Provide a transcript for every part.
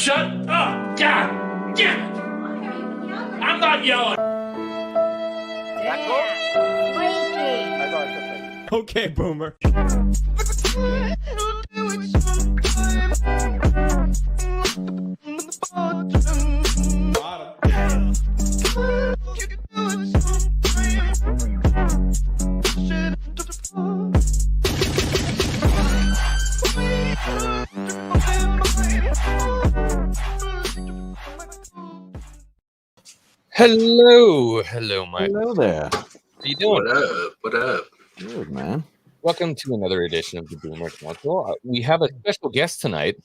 shut up! God damn it! I'm not yelling. Okay, Boomer. Hello, Mike. Hello there. How you doing? What up? Good, man. Welcome to another edition of the Boomer Council. We have a special guest tonight.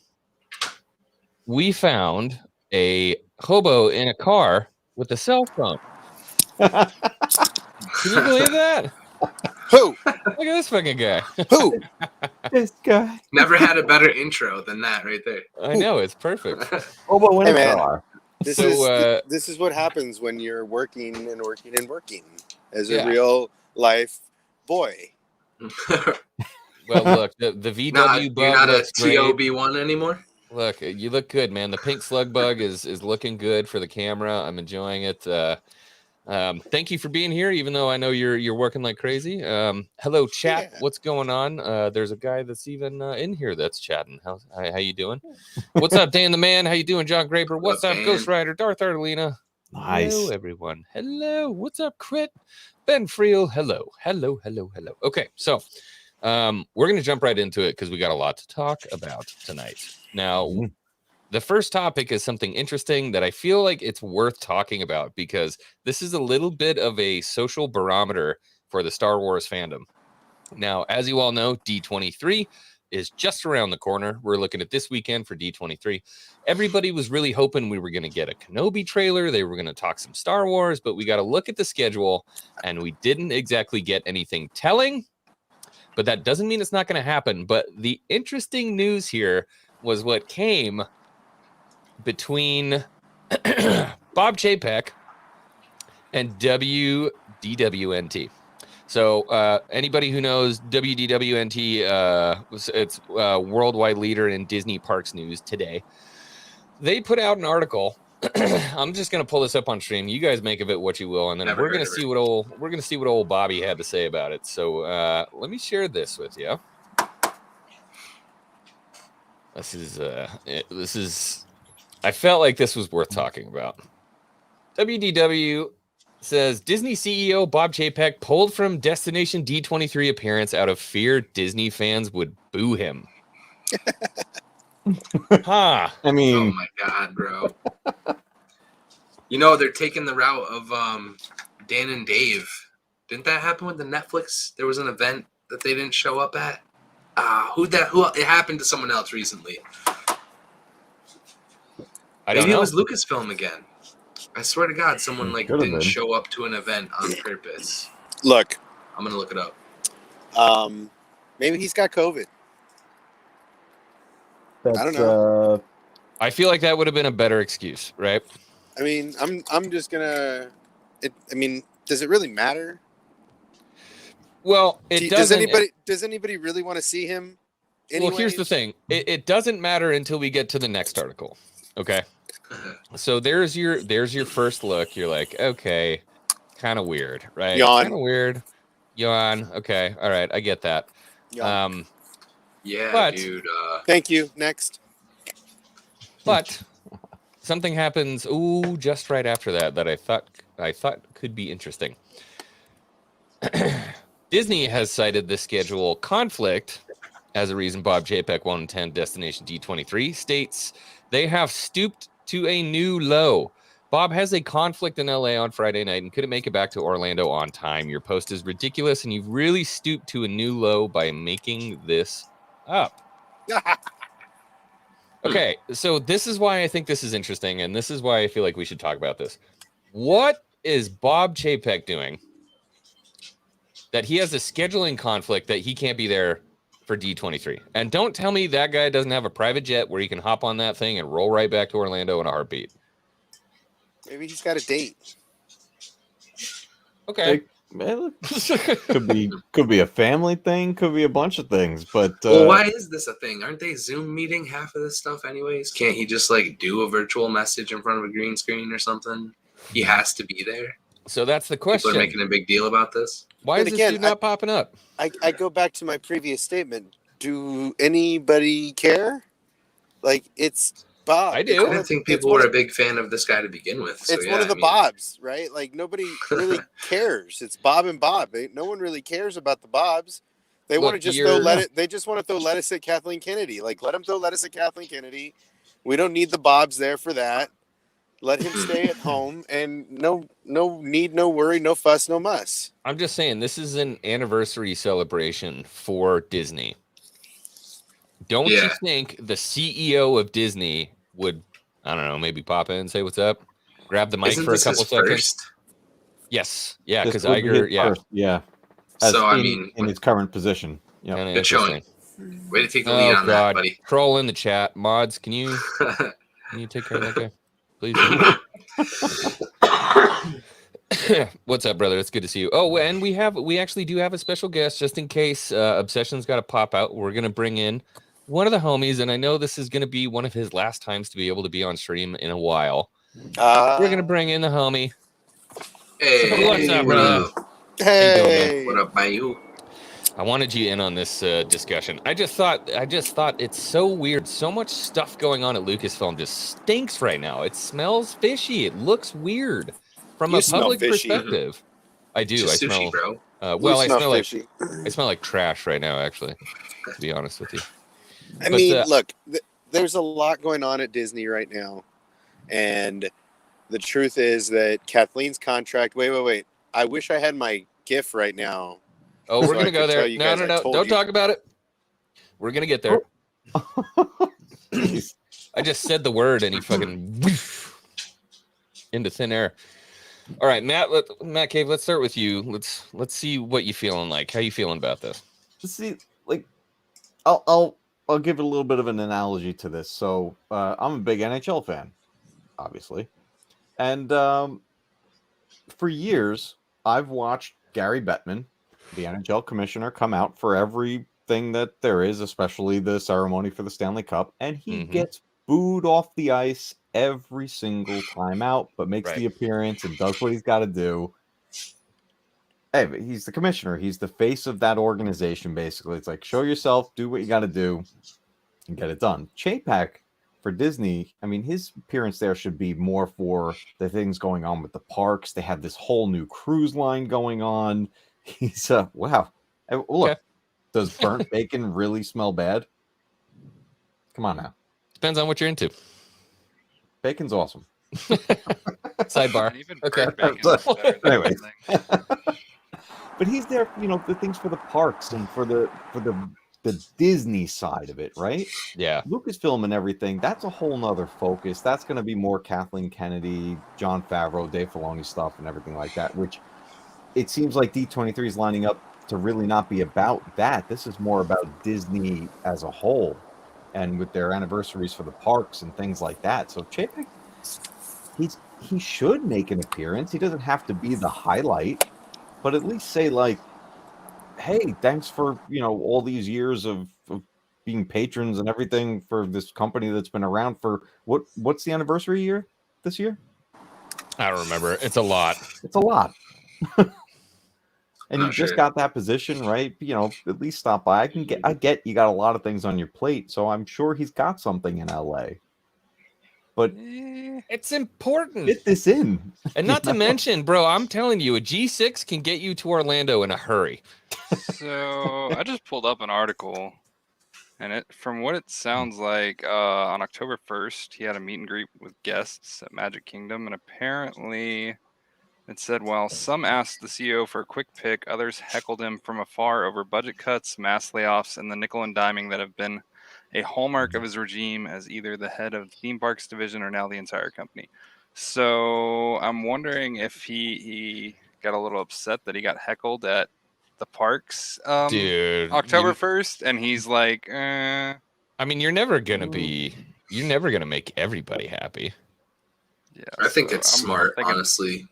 We found a hobo in a car with a cell phone. Can you believe that? Who? Look at this fucking guy. Who? This guy. Never had a better intro than that right there. I know, it's perfect. Hobo in Hey, a man. car. This So, this is what happens when you're working and working and working as Yeah. a real life boy. Well, look, the VW You're bug not a looks great. TOB1 anymore? Look, you look good, man. The pink slug bug is looking good for the camera. I'm enjoying it. Thank you for being here, even though I know you're working like crazy. Hello, chat. Yeah. What's going on? There's a guy that's even in here that's chatting. How you doing? What's up, Dan the Man? How you doing, John Graper? What's up, Dan? Ghost Rider? Darth Artelina? Nice. Hello, everyone. Hello. What's up, Crit? Ben Friel. Hello. Okay, so we're gonna jump right into it because we got a lot to talk about tonight. Now, the first topic is something interesting that I feel like it's worth talking about because this is a little bit of a social barometer for the Star Wars fandom. Now, as you all know, D23 is just around the corner. We're looking at this weekend for D23. Everybody was really hoping we were going to get a Kenobi trailer. They were going to talk some Star Wars, but we got to look at the schedule, and we didn't exactly get anything telling. But that doesn't mean it's not going to happen. But the interesting news here was what came between Bob Chapek and WDWNT. So anybody who knows WDWNT, it's a worldwide leader in Disney parks news today. They put out an article. I'm just gonna pull this up on stream. You guys make of it what you will, and then we're gonna see what old Bobby had to say about it. So let me share this with you. This is. I felt like this was worth talking about. WDW says Disney CEO Bob Chapek pulled from Destination D23 appearance out of fear Disney fans would boo him. Huh. I Oh mean, my god, bro. You know, they're taking the route of Dan and Dave. Didn't that happen with the Netflix? There was an event that they didn't show up at. It happened to someone else recently. I don't Maybe know. it was Lucasfilm again. I swear to God, someone Could've didn't been. show up to an event on purpose. Look, I'm gonna look it up. maybe he's got COVID. that's, I don't know. I feel like that would have been a better excuse, right? I mean, I'm just gonna. Does it really matter? Well, it doesn't. Does anybody really want to see him? Well, here's the anyways? thing. It doesn't matter until we get to the next article. Okay. So there's your first look. You're like, okay, kind of weird, right? Yawn. Kind of weird. Yawn. Okay. All right. I get that. Yeah. Yeah, But- dude. Thank you. Next. But something happens. Ooh, just right after that I thought could be interesting. Disney has cited the schedule conflict as a reason Bob Chapek won't attend Destination D23. States they have stooped to a new low. Bob has a conflict in LA on Friday night and couldn't make it back to Orlando on time. Your post is ridiculous, and you've really stooped to a new low by making this up. Okay, so this is why I think this is interesting, and this is why I feel like we should talk about this. What is Bob Chapek doing that he has a scheduling conflict that he can't be there for D23? And don't tell me that guy doesn't have a private jet where he can hop on that thing and roll right back to Orlando in a heartbeat. Maybe he's got a date. Okay. Man, look, could be a family thing, could be a bunch of things, but Well, why is this a thing? Aren't they Zoom meeting half of this stuff anyways? Can't he just like do a virtual message in front of a green screen or something? He has to be there. So that's the People question. are making a big deal about this. Why is And this again, dude not popping up? I go back to my previous statement. Do anybody care? Like, it's Bob. I do. It's I one didn't of- think it's people one were of- a big fan of this guy to begin with. So It's yeah, one of the I mean, Bobs, right? Like, nobody really cares. It's Bob and Bob. No one really cares about the Bobs. They want to Look, just you're- They just want to throw lettuce at Kathleen Kennedy. Like, let them throw lettuce at Kathleen Kennedy. We don't need the Bobs there for that. Let him stay at home, and no need, no worry, no fuss, no muss. I'm just saying, this is an anniversary celebration for Disney. Don't you Yeah. think the CEO of Disney would, I don't know, maybe pop in and say what's up? Grab the mic isn't for a this couple his seconds? first? Yes. Yeah, this because would be his Iger, yeah. first, yeah. As So, I in- mean, in his current position. Yeah. Kinda good showing. interesting. Way to take the lead Oh, on that, God. buddy. Troll in the chat. Mods, can you take care of that guy? Please. What's up, brother? It's good to see you. Oh, and we actually do have a special guest just in case Obsession's got to pop out. We're gonna bring in one of the homies, and I know this is gonna be one of his last times to be able to be on stream in a while. We're gonna bring in the homie. Hey, What's up, what brother? up? Hey, What up, by you? I wanted you in on this discussion. I just thought it's so weird. So much stuff going on at Lucasfilm just stinks right now. It smells fishy. It looks weird from You a smell public fishy. perspective. I do. Just I sushi, smell. bro. Well, You I smell smell like fishy. trash right now. Actually, to be honest with you. I But, mean, look, there's a lot going on at Disney right now, and the truth is that Kathleen's contract. Wait! I wish I had my GIF right now. Oh, So we're I gonna go could there. tell you No, guys no, I no! told Don't you. talk about it. We're gonna get there. Jeez. I just said the word and he fucking into thin air. All right, Matt Cave, let's start with you. Let's see what you feeling like. How you feeling about this? See, like, I'll give it a little bit of an analogy to this. So I'm a big NHL fan, obviously, and for years I've watched Gary Bettman, the NHL commissioner, come out for everything that there is, especially the ceremony for the Stanley Cup, and he gets booed off the ice every single time out, but makes the appearance and does what he's got to do. Hey, but he's the commissioner. He's the face of that organization, basically. It's like, show yourself, do what you got to do, and get it done. Chapek for Disney, I mean, his appearance there should be more for the things going on with the parks. They have this whole new cruise line going on. He's, wow. Look, Okay. Does burnt bacon really smell bad? Come on now. Depends on what you're into. Bacon's awesome. Sidebar. Even Okay. bird bacon is better than Anyways. anything. But he's there, the things for the parks and for the Disney side of it, right? Yeah. Lucasfilm and everything, that's a whole nother focus. That's going to be more Kathleen Kennedy, Jon Favreau, Dave Filoni stuff and everything like that, which it seems like D23 is lining up to really not be about that. This is more about Disney as a whole and with their anniversaries for the parks and things like that. So Chapek, he should make an appearance. He doesn't have to be the highlight, but at least say like, hey, thanks for, all these years of being patrons and everything for this company that's been around for what's the anniversary year this year? I don't remember. It's a lot. It's a lot. And Not you just sure. got that position, right? At least stop by. I get you got a lot of things on your plate, so I'm sure he's got something in LA. But It's important. fit this in. And not to mention, bro, I'm telling you, a G6 can get you to Orlando in a hurry. So I just pulled up an article, and from what it sounds like, on October 1st, he had a meet and greet with guests at Magic Kingdom, and apparently it said while some asked the CEO for a quick pick, others heckled him from afar over budget cuts, mass layoffs, and the nickel and diming that have been a hallmark of his regime as either the head of the theme parks division or now the entire company. So I'm wondering if he got a little upset that he got heckled at the parks Dude. October 1st, and he's like, I mean, you're never going to make everybody happy. yeah. I think so it's I'm smart, thinking- honestly.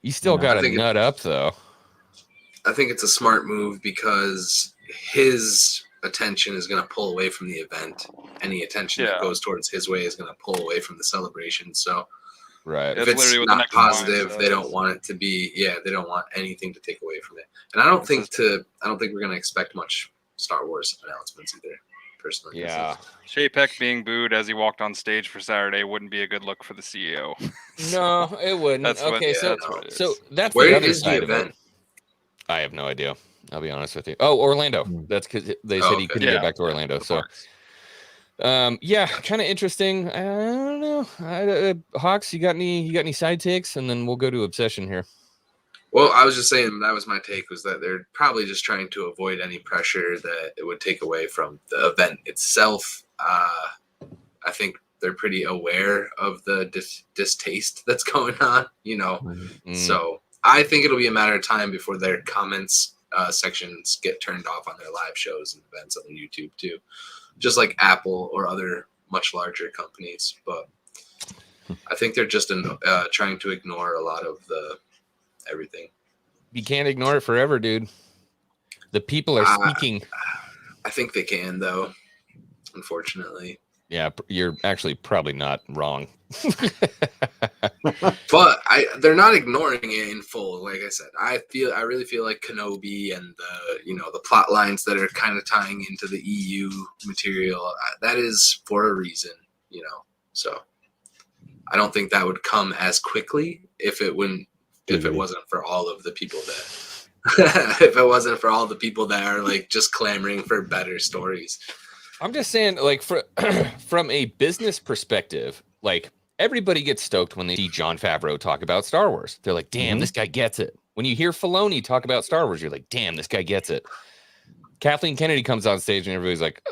You still Yeah. got I to think nut up, though. I think it's a smart move because his attention is going to pull away from the event. Any attention that goes towards his way is going to pull away from the celebration. So Right. if That's it's literally what the not next line positive, they don't says. want it to be. Yeah, they don't want anything to take away from it. And I don't think we're going to expect much Star Wars announcements either. Personally, Yeah. Chapek being booed as he walked on stage for Saturday wouldn't be a good look for the CEO. No, it wouldn't. That's what, Okay, so that's what it is. so that's Where the other is the side of it. event? I have no idea. I'll be honest with you. Oh, Orlando. That's because they said he okay. couldn't get back to Orlando. Of So, course. yeah, kind of interesting. I don't know. Hawks, you got any side takes, and then we'll go to obsession here. Well, I was just saying that was my take, was that they're probably just trying to avoid any pressure that it would take away from the event itself. I think they're pretty aware of the distaste that's going on, you know. So I think it'll be a matter of time before their comments sections get turned off on their live shows and events on their YouTube too, just like Apple or other much larger companies. But I think they're just trying to ignore a lot of the everything. You can't ignore it forever, dude. The people are speaking. I think they can, though, unfortunately. Yeah, you're actually probably not wrong. But they're not ignoring it in full. Like I said, I really feel like Kenobi and the plot lines that are kind of tying into the EU material, that is for a reason, you know. So I don't think that would come as quickly if it wasn't for all of the people that are like just clamoring for better stories. I'm just saying, like, from a business perspective, like, everybody gets stoked when they see Jon Favreau talk about Star Wars. They're like, damn, this guy gets it. When you hear Filoni talk about Star Wars, you're like, damn, this guy gets it. Kathleen Kennedy comes on stage and everybody's like,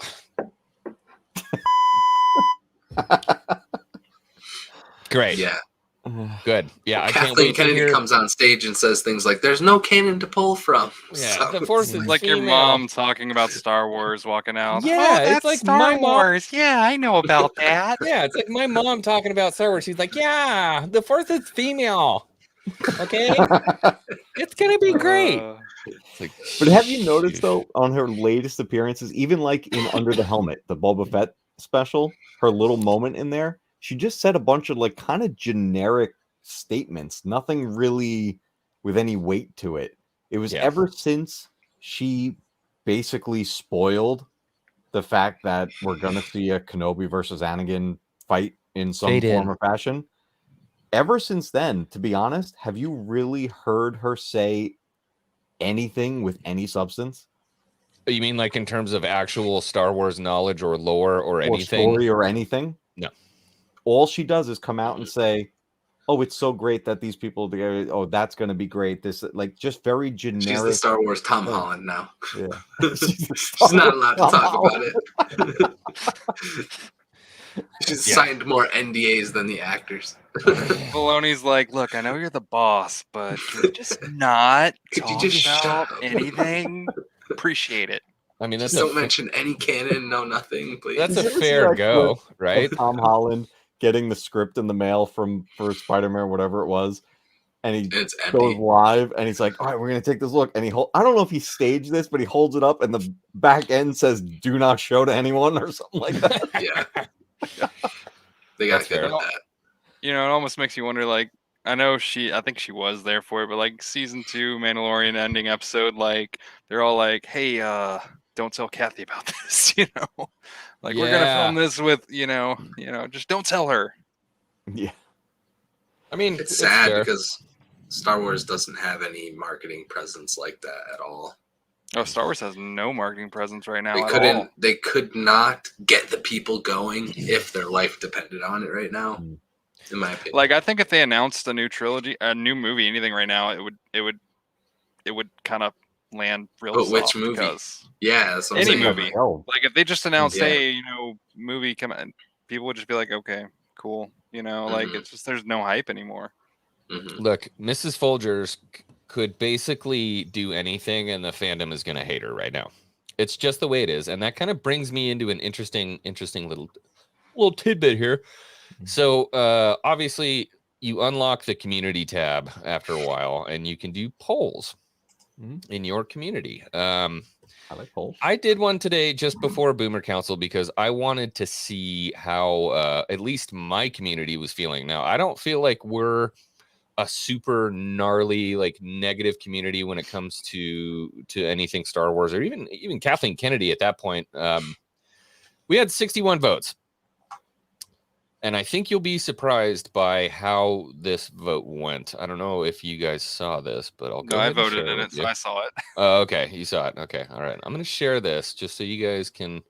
great. Yeah. Good. Yeah, I can't Kathleen wait Kennedy to hear. comes on stage and says things like, there's no canon to pull from. Yeah, So the Force is It's like your female. mom talking about Star Wars walking out. Yeah, oh, that's it's like Star my mom. Wars. Yeah, I know about that. Yeah, it's like my mom talking about Star Wars. She's like, yeah, the Force is female. Okay? It's going to be great. It's like, But have you noticed though, on her latest appearances, even like in Under the Helmet, the Boba Fett special, her little moment in there, she just said a bunch of like kind of generic statements, nothing really with any weight to it. It was ever since she basically spoiled the fact that we're gonna see a Kenobi versus Anakin fight in some form or fashion. Ever since then, to be honest, have you really heard her say anything with any substance? you mean like in terms of actual Star Wars knowledge or lore or anything? Story or anything? No. All she does is come out and say, oh, it's so great that these people together. Oh, that's going to be great. This, like, just very generic. she's the Star Wars Tom Holland now. Yeah. She's not allowed to talk about it. She's signed more NDAs than the actors. Filoni's like, look, I know you're the boss, but can you just not Could you talk just shut about up? anything? Appreciate it. I mean, that's Just don't mention any canon, no nothing, please. that's a Did you ever see fair that go, clip right? of Tom Holland getting the script in the mail for Spider-Man, whatever it was, and he It's goes empty. live, and he's like, "All right, we're gonna take this look," and I don't know if he staged this, but he holds it up, and the back end says, "Do not show to anyone" or something like that. Yeah. They got That's good fair. at that. You know, it almost makes you wonder, like, I think she was there for it, but like season 2 Mandalorian ending episode, like they're all like, hey, don't tell Kathy about this, you know? Like we're gonna film this with, you know, just don't tell her. Yeah. I mean, It's sad fair. because Star Wars doesn't have any marketing presence like that at all. Oh, Star Wars has no marketing presence right now. at all. They could not get the people going if their life depended on it right now, in my opinion. Like I think if they announced a new trilogy, a new movie, anything right now, it would kind of land real But soft. which movie? Because Yeah, that's what I'm any saying. movie. Oh, like if they just announced, Yeah. hey, movie come out, people would just be like, okay, cool. Like it's just there's no hype anymore. Mhm. Look, Mrs. Folgers could basically do anything, and the fandom is going to hate her right now. It's just the way it is, and that kind of brings me into an interesting little tidbit here. So, obviously, you unlock the community tab after a while, and you can do polls. in your community. I like polls. I did one today just before Boomer Council because I wanted to see how at least my community was feeling. Now, I don't feel like we're a super gnarly, like negative community when it comes to anything Star Wars, or even Kathleen Kennedy at that point. We had 61 votes. And I think you'll be surprised by how this vote went. I don't know if you guys saw this, but I'll go No, I ahead and voted share in with it, you. so I saw it. Oh, okay, you saw it. Okay, all right. I'm gonna share this just so you guys can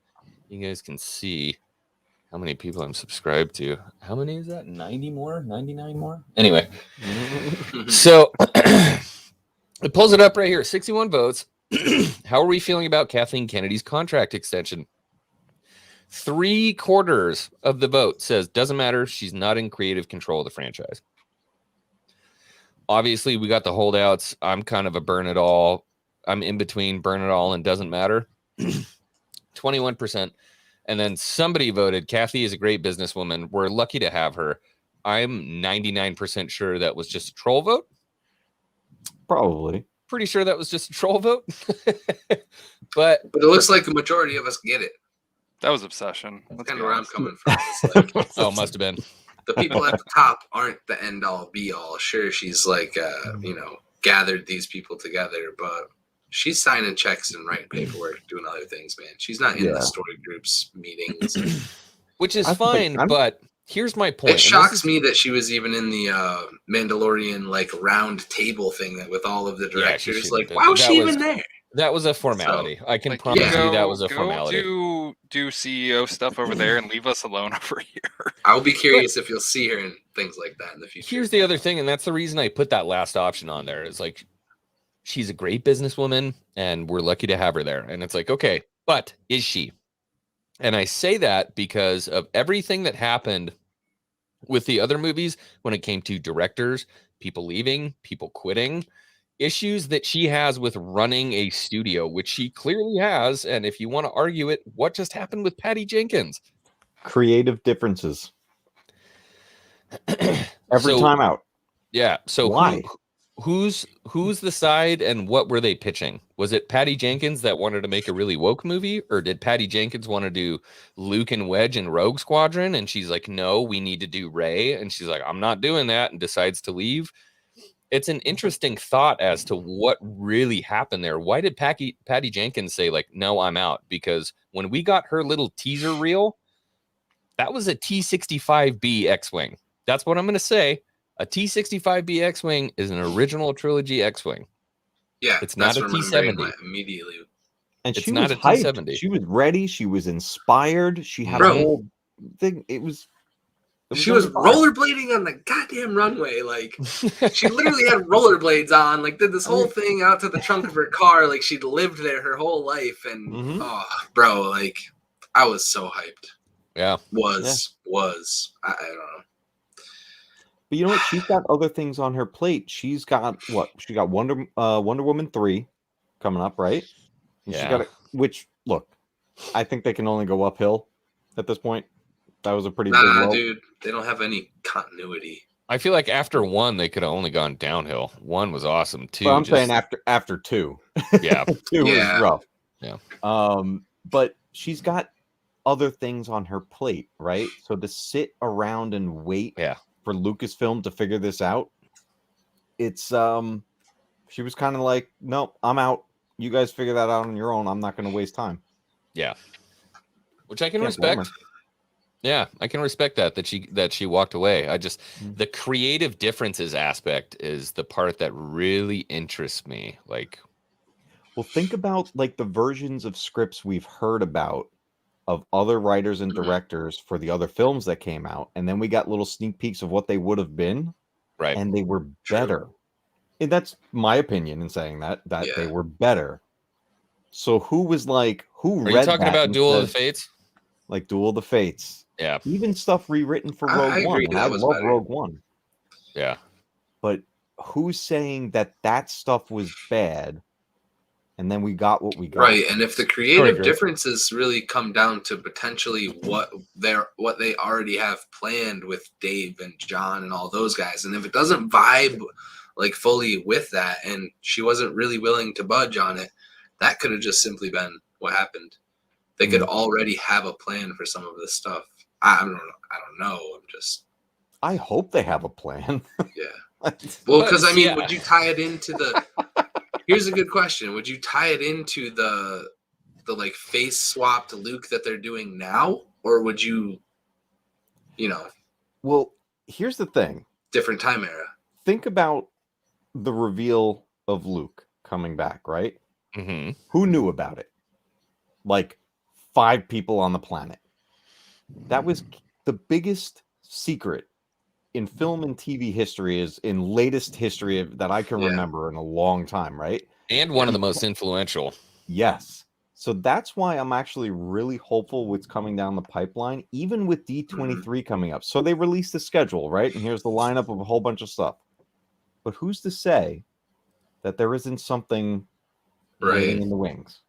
see how many people I'm subscribed to. How many is that? 90 more? 99 more? Anyway, so it pulls it up right here. 61 votes. How are we feeling about Kathleen Kennedy's contract extension? 3/4 of the vote says doesn't matter. She's not in creative control of the franchise. Obviously, we got the holdouts. I'm kind of a burn it all. I'm in between burn it all and doesn't matter. 21%. And then somebody voted, Kathy is a great businesswoman. We're lucky to have her. I'm 99% sure that was just a troll vote. Probably. Pretty sure that was just a troll vote. But it looks like the majority of us get it. That was obsession. That's Let's kind be of where I'm honest. coming from. It's like, oh, must have been. the people at the top aren't the end all be all. Sure, she's like, gathered these people together, but she's signing checks and writing paperwork, doing other things, man. She's not in the story groups meetings. Which is fine, but here's my point. It shocks me that she was even in the Mandalorian like round table thing that with all of the directors. Like, why was she even there? That was a formality. I can Like, promise you that was a go formality. do CEO stuff over there and leave us alone over here. I'll be curious if you'll see her in things like that in the future. Here's the other thing, and that's the reason I put that last option on there. Is like, she's a great businesswoman, and we're lucky to have her there. And it's like, okay, but is she? And I say that because of everything that happened with the other movies when it came to directors, people leaving, people quitting, issues that she has with running a studio, which she clearly has. And if you want to argue it, what just happened with Patty Jenkins? Creative differences. Every time out. Yeah. So why? Who's the side, and what were they pitching? Was it Patty Jenkins that wanted to make a really woke movie, or did Patty Jenkins want to do Luke and Wedge and Rogue Squadron? And she's like, no, we need to do Rey. And she's like, I'm not doing that, and decides to leave. It's an interesting thought as to what really happened there. Why did Patty Jenkins say, like, no, I'm out? Because when we got her little teaser reel, that was a T-65B X-Wing. That's what I'm going to say. A T-65B X-Wing is an original trilogy X-Wing. Yeah, it's not a T-70 immediately. And it's she not was a hyped. T-70. She was ready. She was inspired. She had a whole thing. It was she was rollerblading on the goddamn runway. Like, she literally had rollerblades on. Like, did this whole thing out to the trunk of her car. Like, she'd lived there her whole life. And oh, bro, like, I was so hyped. Yeah, was I don't know. But you know what? She's got other things on her plate. She's got what? She got Wonder Woman 3 coming up, right? And she got which look, I think they can only go uphill at this point. That was a pretty big low. Dude, they don't have any continuity. I feel like after 1, they could have only gone downhill. 1 was awesome. 2, but I'm saying after 2. Yeah. 2 was rough. Yeah. But she's got other things on her plate, right? So to sit around and wait for Lucasfilm to figure this out, it's she was kind of like, nope, I'm out. You guys figure that out on your own. I'm not going to waste time. Yeah. Which I can respect. Yeah, I can respect that she walked away. I just the creative differences aspect is the part that really interests me. Like, well, think about like the versions of scripts we've heard about of other writers and directors for the other films that came out, and then we got little sneak peeks of what they would have been, right? And they were better. And that's my opinion in saying that they were better. So who was like, who Are read you talking that about and Duel of said, the Fates? Like Duel of the Fates. Yeah. Even stuff rewritten for Rogue One. And I love Rogue One. Yeah. But who's saying that stuff was bad and then we got what we got? Right. And if the creative differences really come down to potentially what they already have planned with Dave and John and all those guys, and if it doesn't vibe like fully with that, and she wasn't really willing to budge on it. That could have just simply been what happened. They could already have a plan for some of this stuff. I don't know. I hope they have a plan. Yeah. Well, because I mean, yeah. would you tie it into the? Here's a good question. Would you tie it into the like face swapped Luke that they're doing now, or would you, Well, here's the thing. different time era? Think about the reveal of Luke coming back, right? Mm-hmm. Who knew about it? Like 5 people on the planet. That was the biggest secret in film and TV history, is in latest history that I can remember in a long time, right? And one of the most influential. Yes. So that's why I'm actually really hopeful what's coming down the pipeline, even with D23 coming up. So they released the schedule, right? And here's the lineup of a whole bunch of stuff. But who's to say that there isn't something waiting in the wings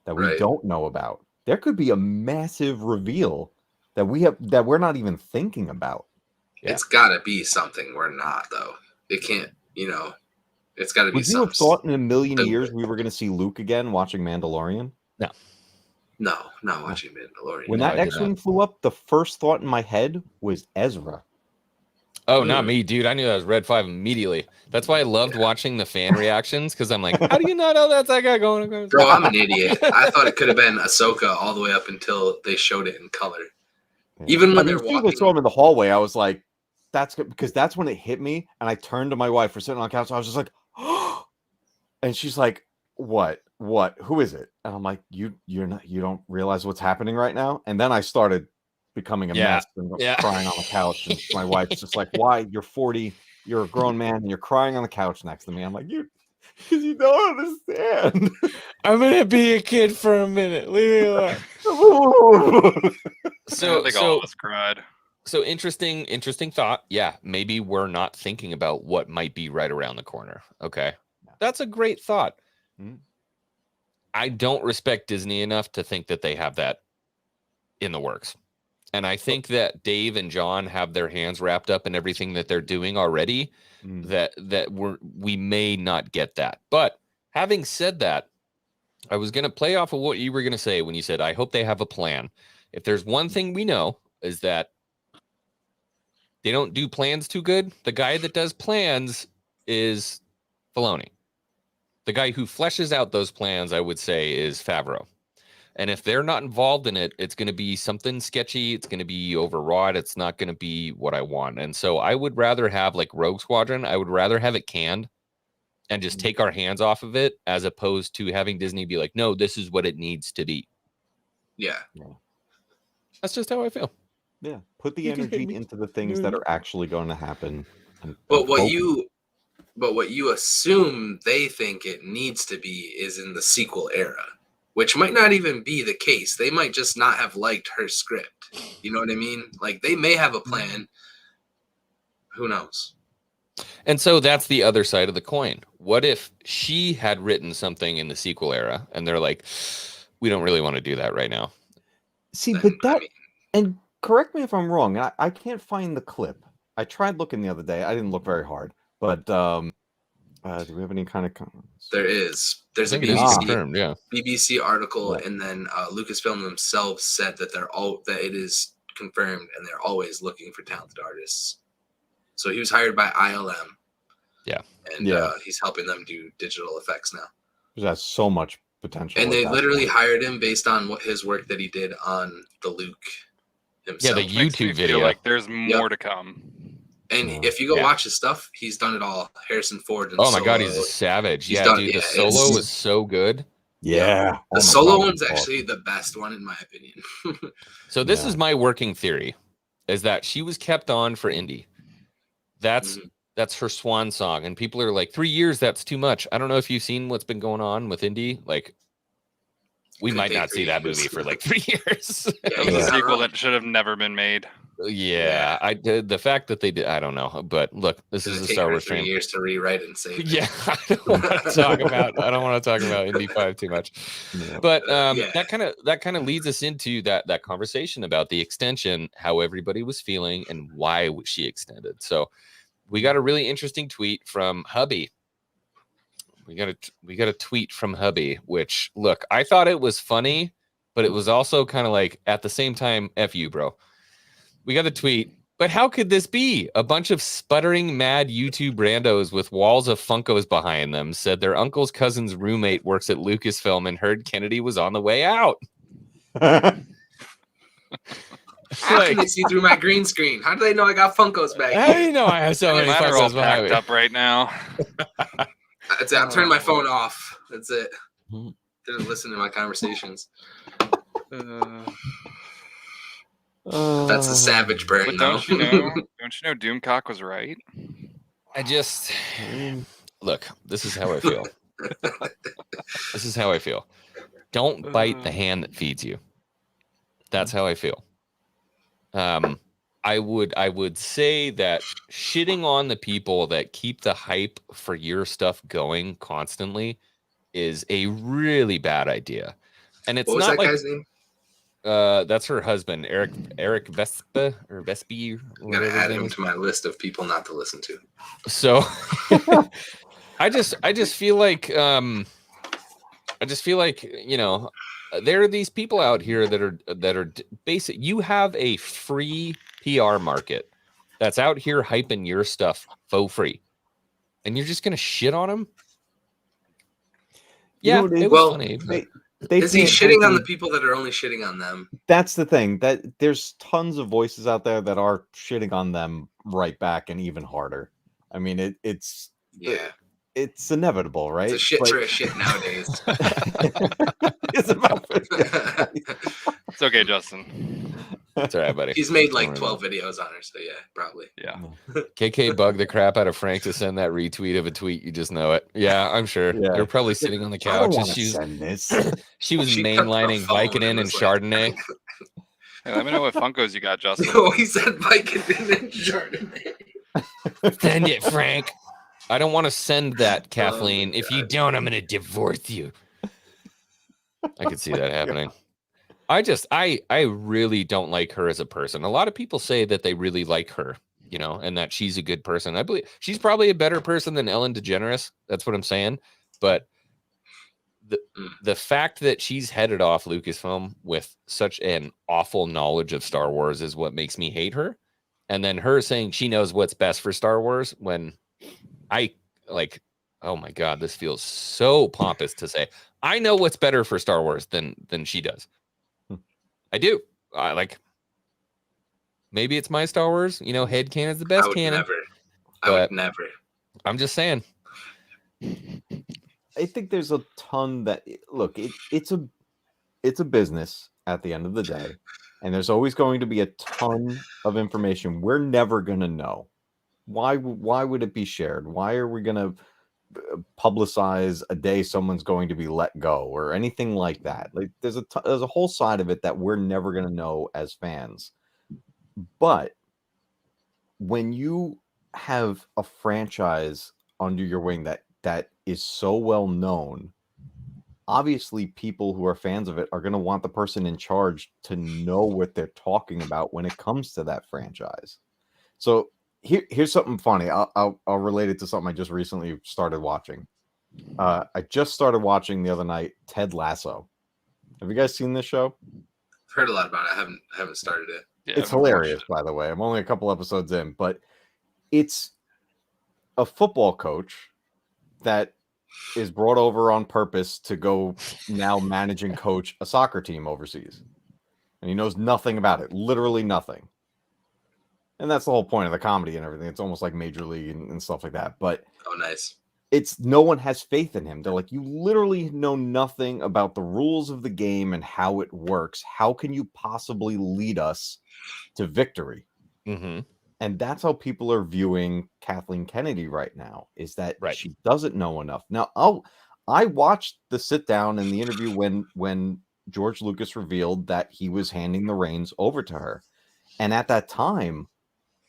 that we don't know about? There could be a massive reveal that we're not even thinking about. Yeah. It's got to be something we're not, though. It can't, it's got to be Would you something. have thought in a million years we were going to see Luke again watching Mandalorian? No, not watching Mandalorian. When No, that I did X-Wing flew up, the first thought in my head was Ezra. Oh, not me, dude. I knew that was Red 5 immediately. That's why I loved watching the fan reactions, because I'm like, how do you not know that's that guy going? Bro, I'm an idiot. I thought it could have been Ahsoka all the way up until they showed it in color. Even when they're as soon as walking. I saw him in the hallway, I was like, that's good, because that's when it hit me. And I turned to my wife, we're sitting on the couch. I was just like, oh, and she's like, what, who is it? And I'm like, you don't realize what's happening right now. And then I started becoming a mess and crying on the couch. And my wife's just like, why? You're 40, you're a grown man, and you're crying on the couch next to me. I'm like, because you don't understand. I'm gonna be a kid for a minute. Leave me alone. I think all of us cried. So interesting thought. Yeah, maybe we're not thinking about what might be right around the corner. Okay, that's a great thought. I don't respect Disney enough to think that they have that in the works. And I think that Dave and John have their hands wrapped up in everything that they're doing already, that we may not get that. But having said that, I was going to play off of what you were going to say when you said, I hope they have a plan. If there's one thing we know is that they don't do plans too good. The guy that does plans is Filoni. The guy who fleshes out those plans, I would say, is Favreau. And if they're not involved in it, it's going to be something sketchy. It's going to be overwrought. It's not going to be what I want. And so I would rather have like Rogue Squadron. I would rather have it canned and just take our hands off of it, as opposed to having Disney be like, no, this is what it needs to be. Yeah. That's just how I feel. Yeah. Put the energy into the things that are actually going to happen. But what you assume they think it needs to be is in the sequel era, which might not even be the case. They might just not have liked her script. You know what I mean? Like, they may have a plan. Who knows? And so that's the other side of the coin. What if she had written something in the sequel era and they're like, we don't really want to do that right now? See, but that, and correct me if I'm wrong, I can't find the clip. I tried looking the other day. I didn't look very hard. But do we have any kind of comments? There's a BBC article, and then Lucasfilm themselves said that that it is confirmed, and they're always looking for talented artists. So he was hired by ILM. Yeah. And he's helping them do digital effects now. There's so much potential. And they literally hired him based on his work that he did on the Luke himself. Yeah, the YouTube video. Like there's more to come. And if you go watch his stuff, he's done it all. Harrison Ford. And oh my Solo. God, he's a savage. Dude, the Solo was so good. Yeah. The Solo one's actually the best one, in my opinion. So this is my working theory, is that she was kept on for Indy. That's her swan song. And people are like, 3 years, that's too much. I don't know if you've seen what's been going on with Indy. Like, we might not see that movie for like 3 years. It was a sequel that should have never been made. Yeah, I did. The fact that they did, I don't know. But look, this is a Star Wars 3 years to rewrite and save. Yeah, I don't want to talk about Indy 5 too much. But that kind of leads us into that conversation about the extension, how everybody was feeling, and why she extended. So we got a really interesting tweet from Hubby. We got a tweet from Hubby, which, look, I thought it was funny, but it was also kind of like, at the same time, F you, bro. We got a tweet, but how could this be? A bunch of sputtering mad YouTube randos with walls of Funkos behind them said their uncle's cousin's roommate works at Lucasfilm and heard Kennedy was on the way out. How can they see through my green screen? How do they know I got Funkos back How do here? you know I have so many Mine are all Funkos behind packed me? up right now. That's it. I'm turning my phone off. That's it. Mhm. Didn't listen to my conversations. That's a savage burn. But though. don't you know? Don't you know Doomcock was right? I just look, this is how I feel. This is how I feel. Don't bite the hand that feeds you. That's how I feel. I would say that shitting on the people that keep the hype for your stuff going constantly is a really bad idea. And it's What was not that like guy's name? that's her husband, Eric Vespa or Vespi. I'm gonna add him to my list of people not to listen to. So I just feel like you know, there are these people out here that are basic. You have a free PR market that's out here hyping your stuff for free, and you're just gonna shit on them. You Yeah, know what it it is? was Well, funny. They Is he can't shitting on help the people that are only shitting on them? That's the thing. That there's tons of voices out there that are shitting on them right back and even harder. I mean, it's inevitable, right? It's a shit But- for a shit nowadays. It's about It's okay, Justin. That's all right, buddy. He's made Don't like worry 12 videos on her, so yeah, probably. Yeah. KK bugged the crap out of Frank to send that retweet of a tweet. You just know it. Yeah, I'm sure. Yeah. They're probably sitting on the I don't couch. And want to send this. she was She cut the mainlining phone Vicodin and and was like- Chardonnay. Hey, let me know what Funkos you got, Justin. No, he said Vicodin and Chardonnay. Send it, Frank. I don't want to send that, Kathleen. Oh my If you God. don't, I'm going to divorce you. I could see that happening. I really don't like her as a person. A lot of people say that they really like her, you know, and that she's a good person. I believe she's probably a better person than Ellen DeGeneres. That's what I'm saying. But the fact that she's headed off Lucasfilm with such an awful knowledge of Star Wars is what makes me hate her. And then her saying she knows what's best for Star Wars when I like, oh my God, this feels so pompous to say. I know what's better for Star Wars than she does. I do. I like. Maybe it's my Star Wars. You know, head canon's the best canon. I would but- never. I'm just saying. I think there's a ton that look. It's a business at the end of the day, and there's always going to be a ton of information we're never going to know. Why would it be shared? Why are we going to publicize a day someone's going to be let go or anything like that? Like there's a whole side of it that we're never going to know as fans. But when you have a franchise under your wing that is so well known, obviously people who are fans of it are going to want the person in charge to know what they're talking about when it comes to that franchise. So here's something funny. I'll relate it to something I just recently started watching. I just started watching the other night Ted Lasso. Have you guys seen this show? I've heard a lot about it. I haven't started it. Yeah, It's I've watched hilarious, by the way. I'm only a couple episodes in, but it's a football coach that is brought over on purpose to go now manage and coach a soccer team overseas. And he knows nothing about it, literally nothing. And that's the whole point of the comedy and everything. It's almost like Major League and stuff like that. But Oh, nice. it's no one has faith in him. They're like, you literally know nothing about the rules of the game and how it works. How can you possibly lead us to victory? Mm-hmm. And that's how people are viewing Kathleen Kennedy right now, is that Right. she doesn't know enough. Now, I watched the sit down and the interview when George Lucas revealed that he was handing the reins over to her. And at that time,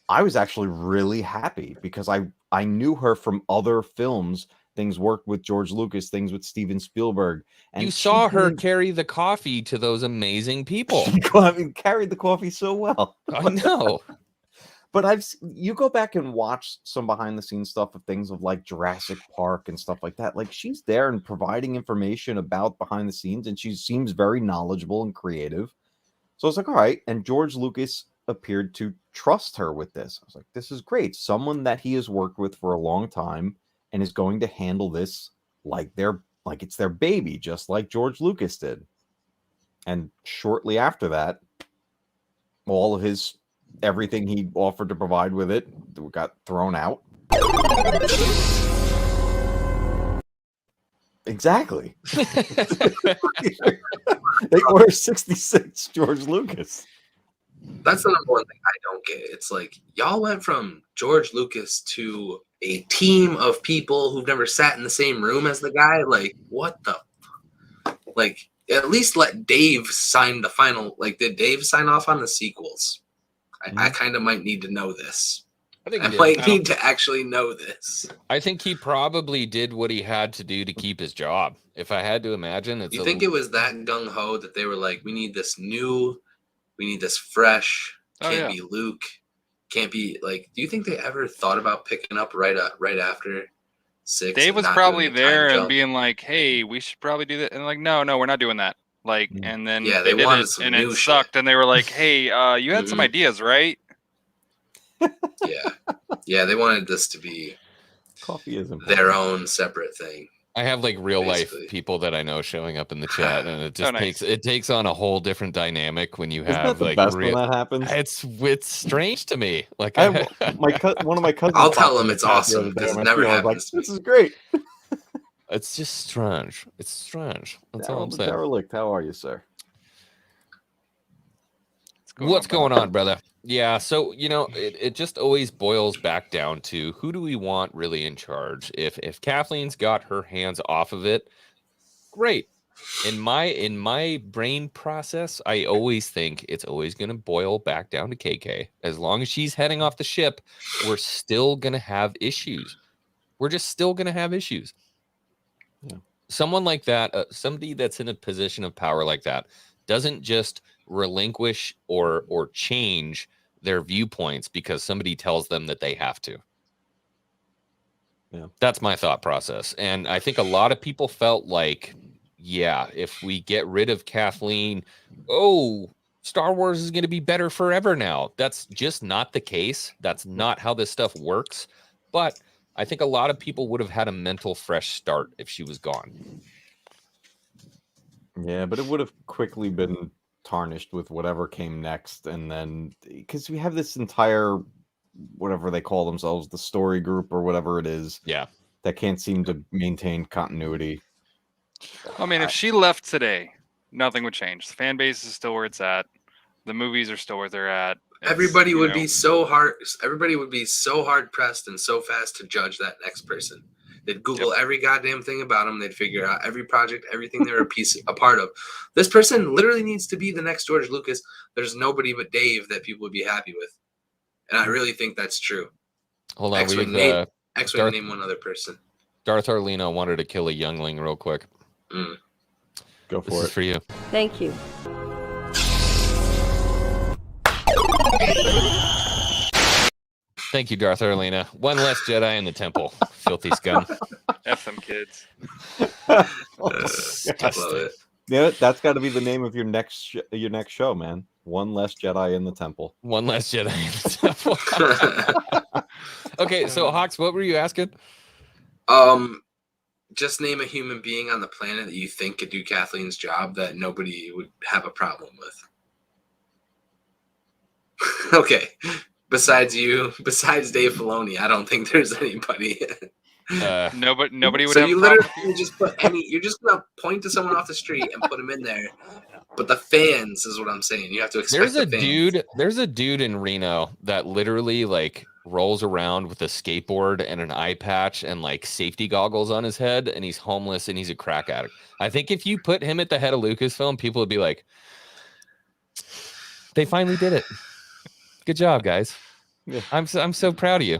I was actually really happy because I knew her from other films. Things worked with George Lucas, things with Steven Spielberg. And You she saw her didn't- carry the coffee to those amazing people. She carried the coffee so well. I know. But you go back and watch some behind the scenes stuff of things of like Jurassic Park and stuff like that. Like she's there and providing information about behind the scenes, and she seems very knowledgeable and creative. So I was like, all right. And George Lucas appeared to trust her with this. I was like, this is great. Someone that he has worked with for a long time and is going to handle this like it's their baby, just like George Lucas did. And shortly after that, all of his everything he offered to provide with it got thrown out. Exactly. They order 66 George Lucas. That's the number one thing I don't get. It's like y'all went from George Lucas to a team of people who've never sat in the same room as the guy. Like, what the? Like, at least let Dave sign the final. Like, did Dave sign off on the sequels? I kind of might need to know this. I might need to actually know this. I think he probably did what he had to do to keep his job. If I had to imagine, You think it was that gung ho that they were like, we need this new, we need this fresh. Can't be Luke. Can't be like. Do you think they ever thought about picking up right after 6? Dave was probably there and being like, "Hey, we should probably do that." And like, no, we're not doing that. Like, and then they did wanted it, some and new it sucked. shit. And they were like, "Hey, you had some ideas, right?" Yeah, they wanted this to be Coffee isn't their own separate thing. I have like real basically. life people that I know showing up in the chat, and it just takes on a whole different dynamic when you have the like best when that happens. It's strange to me. Like one of my cousins. I'll tell him it's awesome because it never happens. Like, this is great. It's just strange. It's strange. That's all I'm saying. Derelict, how are you, sir? What's going on, brother? Yeah, so it just always boils back down to who do we want really in charge? If Kathleen's got her hands off of it, great. In my brain process, I always think it's always going to boil back down to KK. As long as she's heading off the ship, we're still going to have issues. We're just still going to have issues. Yeah. Someone like that, somebody that's in a position of power like that, doesn't just relinquish or change their viewpoints because somebody tells them that they have to. Yeah, that's my thought process. And I think a lot of people felt like, yeah, if we get rid of Kathleen, Star Wars is going to be better forever now. That's just not the case. That's not how this stuff works. But I think a lot of people would have had a mental fresh start if she was gone. Yeah, but it would have quickly been tarnished with whatever came next. And then because we have this entire, whatever they call themselves, the story group or whatever it is. Yeah. That can't seem to maintain continuity. I mean, if she left today, nothing would change. The fan base is still where it's at. The movies are still where they're at. Everybody would be so hard. Everybody would be so hard pressed and so fast to judge that next person. They'd Google every goddamn thing about them. They'd figure out every project, everything they're a part of. This person literally needs to be the next George Lucas. There's nobody but Dave that people would be happy with, and I really think that's true. Hold on, X-Wing name one other person. Darth Arlino wanted to kill a youngling real quick. Go for it. This is for you. Thank you. Thank you, Darth Arlina. One less Jedi in the temple. Filthy scum. F them kids. Disgusting. Yeah, that's got to be the name of your next show, man. One less Jedi in the temple. One less Jedi in the temple. Okay, so Hawks, what were you asking? Just name a human being on the planet that you think could do Kathleen's job that nobody would have a problem with. Okay. Besides Dave Filoni, I don't think there's anybody. Nobody would. So have you a literally problem. just put any. You're just gonna point to someone off the street and put them in there. But the fans is what I'm saying. You have to expect. There's a dude in Reno that literally like rolls around with a skateboard and an eye patch and like safety goggles on his head, and he's homeless and he's a crack addict. I think if you put him at the head of Lucasfilm, people would be like, "They finally did it. Good job, guys. Yeah. I'm so proud of you."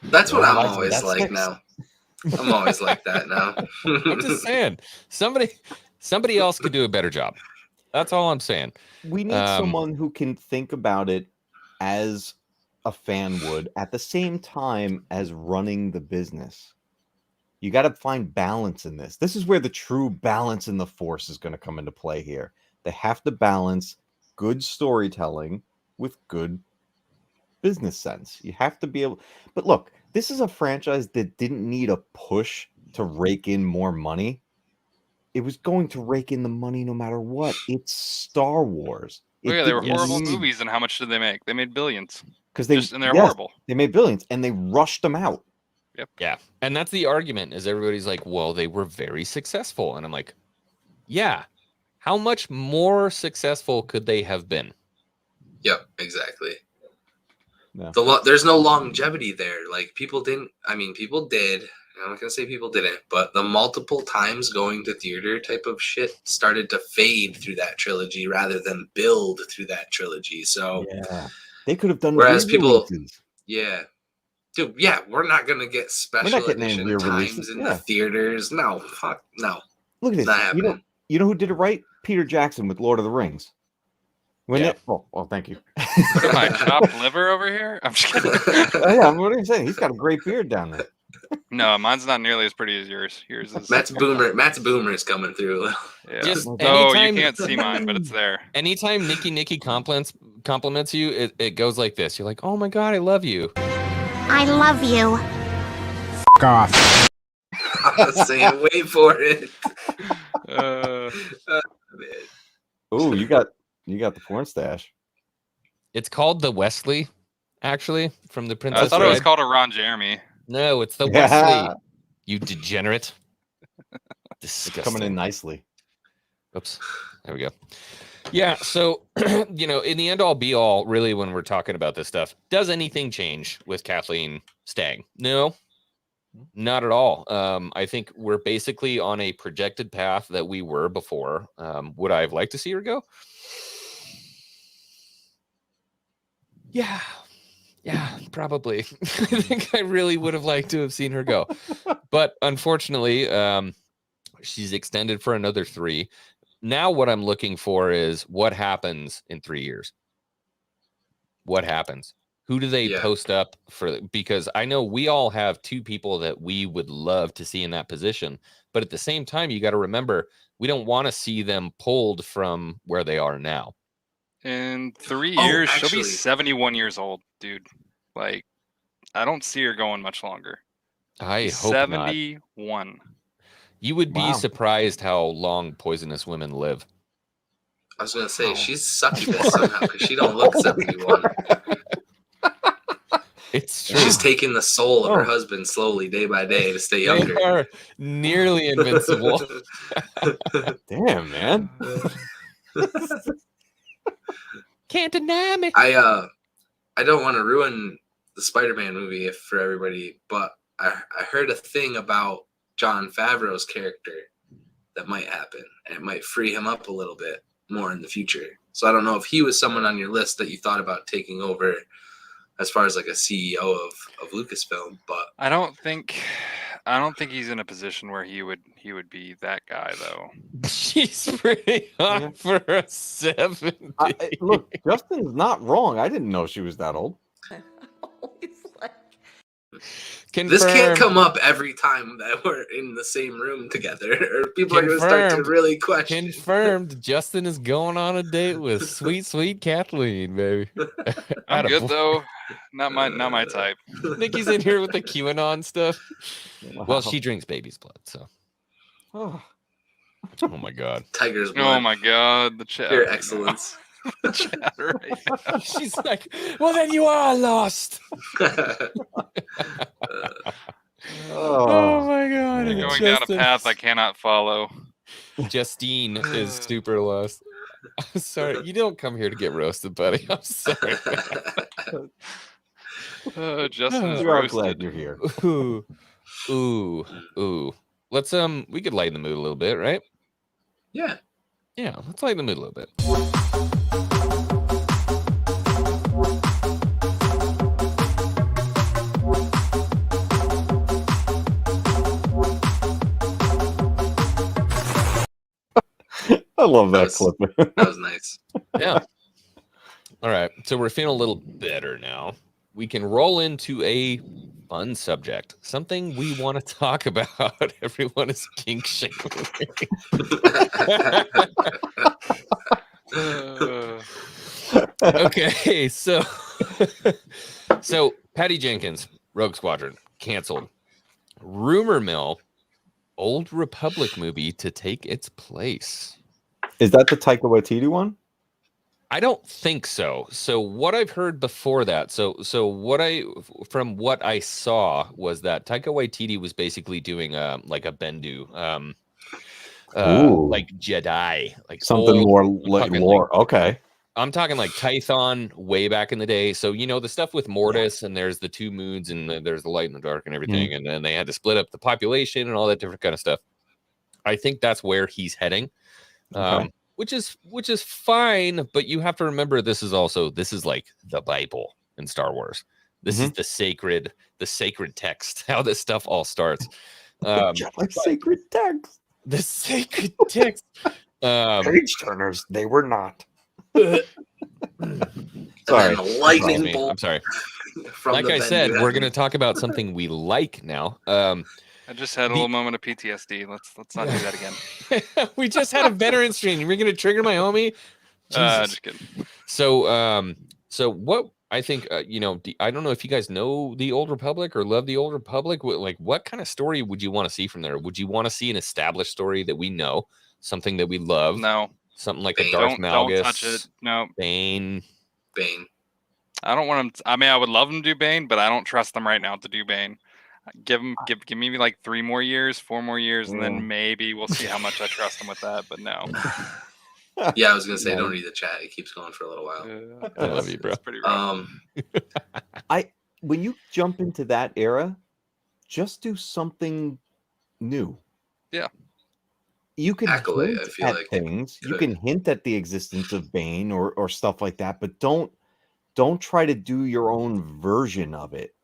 That's what I'm always like now. I'm always like that now. I'm just saying, somebody else could do a better job. That's all I'm saying. We need someone who can think about it as a fan would at the same time as running the business. You got to find balance in this. This is where the true balance in the force is going to come into play here. They have to balance good storytelling with good business sense. You have to be able. But look, this is a franchise that didn't need a push to rake in more money. It was going to rake in the money no matter what. It's Star Wars. Oh, yeah, they were horrible movies, and how much did they make? They made billions. And they're horrible. They made billions, and they rushed them out. Yep. Yeah, and that's the argument. Is everybody's like, well, they were very successful, and I'm like, yeah. How much more successful could they have been? Yep, exactly. Yeah. There's no longevity there. Like people did. I'm not gonna say people didn't, but the multiple times going to theater type of shit started to fade through that trilogy rather than build through that trilogy. So yeah, they could have done. Whereas people, yeah, dude, yeah, we're not gonna get special edition times in the theaters. No, fuck, no. Look at this. You know who did it right? Peter Jackson with Lord of the Rings. Well, thank you. My chopped liver over here. I'm just kidding. Yeah, what are you saying? He's got a great beard down there. No, mine's not nearly as pretty as yours. Yours is. Matt's boomer is coming through. Yeah. You can't see mine, but it's there. Anytime Nikki compliments you, it goes like this. You're like, oh my god, I love you. I love you. F off. I was saying, wait for it. Oh, you got the porn stash. It's called the Wesley, actually, from the Princess. I thought it was called a Ron Jeremy. No, it's the Wesley. You degenerate. Disgusting. Coming in nicely. Oops. There we go. Yeah. So, in the end all be all, really, when we're talking about this stuff, does anything change with Kathleen staying? No, not at all. I think we're basically on a projected path that we were before. Would I have liked to see her go? Yeah, probably. I think I really would have liked to have seen her go. But unfortunately, she's extended for another 3. Now what I'm looking for is what happens in 3 years. What happens? Who do they post up for? Because I know we all have 2 people that we would love to see in that position. But at the same time, you got to remember, we don't want to see them pulled from where they are now. In 3 years, she'll be 71 years old, dude. Like, I don't see her going much longer. I hope 71. Not. You would be surprised how long poisonous women live. I was gonna say she's succubus somehow because she don't look 71. It's true. She's taking the soul of her husband slowly, day by day, to stay younger. They are nearly invincible. Damn, man. Can't deny me. I don't want to ruin the Spider-Man movie for everybody, but I heard a thing about Jon Favreau's character that might happen, and it might free him up a little bit more in the future. So I don't know if he was someone on your list that you thought about taking over as far as like a CEO of Lucasfilm, but I don't think he's in a position where he would be that guy though. She's pretty hot for a 70. Look, Justin's not wrong. I didn't know she was that old. This can't come up every time that we're in the same room together, or people are going to start to really question. Confirmed. Justin is going on a date with sweet Kathleen, baby. I'm good though. Not my type. Nikki's in here with the QAnon stuff. Wow. Well, she drinks baby's blood, so. Oh my god. Tiger's blood. Oh my god. The chat. Your excellence. The chat right now. She's like, well, then you are lost. Oh my god. You're going down a path I cannot follow. Justine is super lost. I'm sorry. You don't come here to get roasted, buddy. I'm sorry. Justin's You're roasted. glad you're here. Ooh. Let's we could lighten the mood a little bit, right? Yeah. Yeah, let's lighten the mood a little bit. I love that was- clip. That was nice. Yeah. All right. So we're feeling a little better now. We can roll into a fun subject, something we want to talk about. Everyone is kink shaming. Okay, so Patty Jenkins, Rogue Squadron, canceled. Rumor mill, Old Republic movie to take its place. Is that the Taika Waititi one? I don't think so. So what I've heard before that, so what I saw was that Taika Waititi was basically doing like a Bendu, Ooh. like Jedi, like Something old, more I'm like talking lore. Okay. I'm talking like Tython way back in the day. So you know the stuff with Mortis, and there's the two moons, and there's the light and the dark and everything, and then they had to split up the population and all that different kind of stuff. I think that's where he's heading. Okay. Which is fine, but you have to remember this is like the Bible in Star Wars. This is the sacred text, how this stuff all starts. Like sacred text. The sacred text. Page turners, they were not. And Sorry. then the lightning I'm bolt. sorry. From Like the I Bendu said, we're heaven. going to talk about something we like now. I just had a little moment of PTSD. Let's not do that again. We just had a veteran stream. You're going to trigger my homie? Jesus. Just kidding. So what I think, I don't know if you guys know the Old Republic or love the Old Republic. Like, what kind of story would you want to see from there? Would you want to see an established story that we know, something that we love? No. Something like Bane. a Darth Malgus. Don't touch it. No. Bane. Bane. I don't want him. I mean, I would love him to do Bane, but I don't trust them right now to do Bane. Give me like 3 more years, 4 more years, and then maybe we'll see how much I trust him with that. But no. Yeah, I was gonna say don't read the chat. It keeps going for a little while. I love you, bro. It's pretty rough. When you jump into that era, just do something new. Yeah. You can Accolade, hint I feel at like things. You could. can hint at the existence of Bane or stuff like that, but don't try to do your own version of it.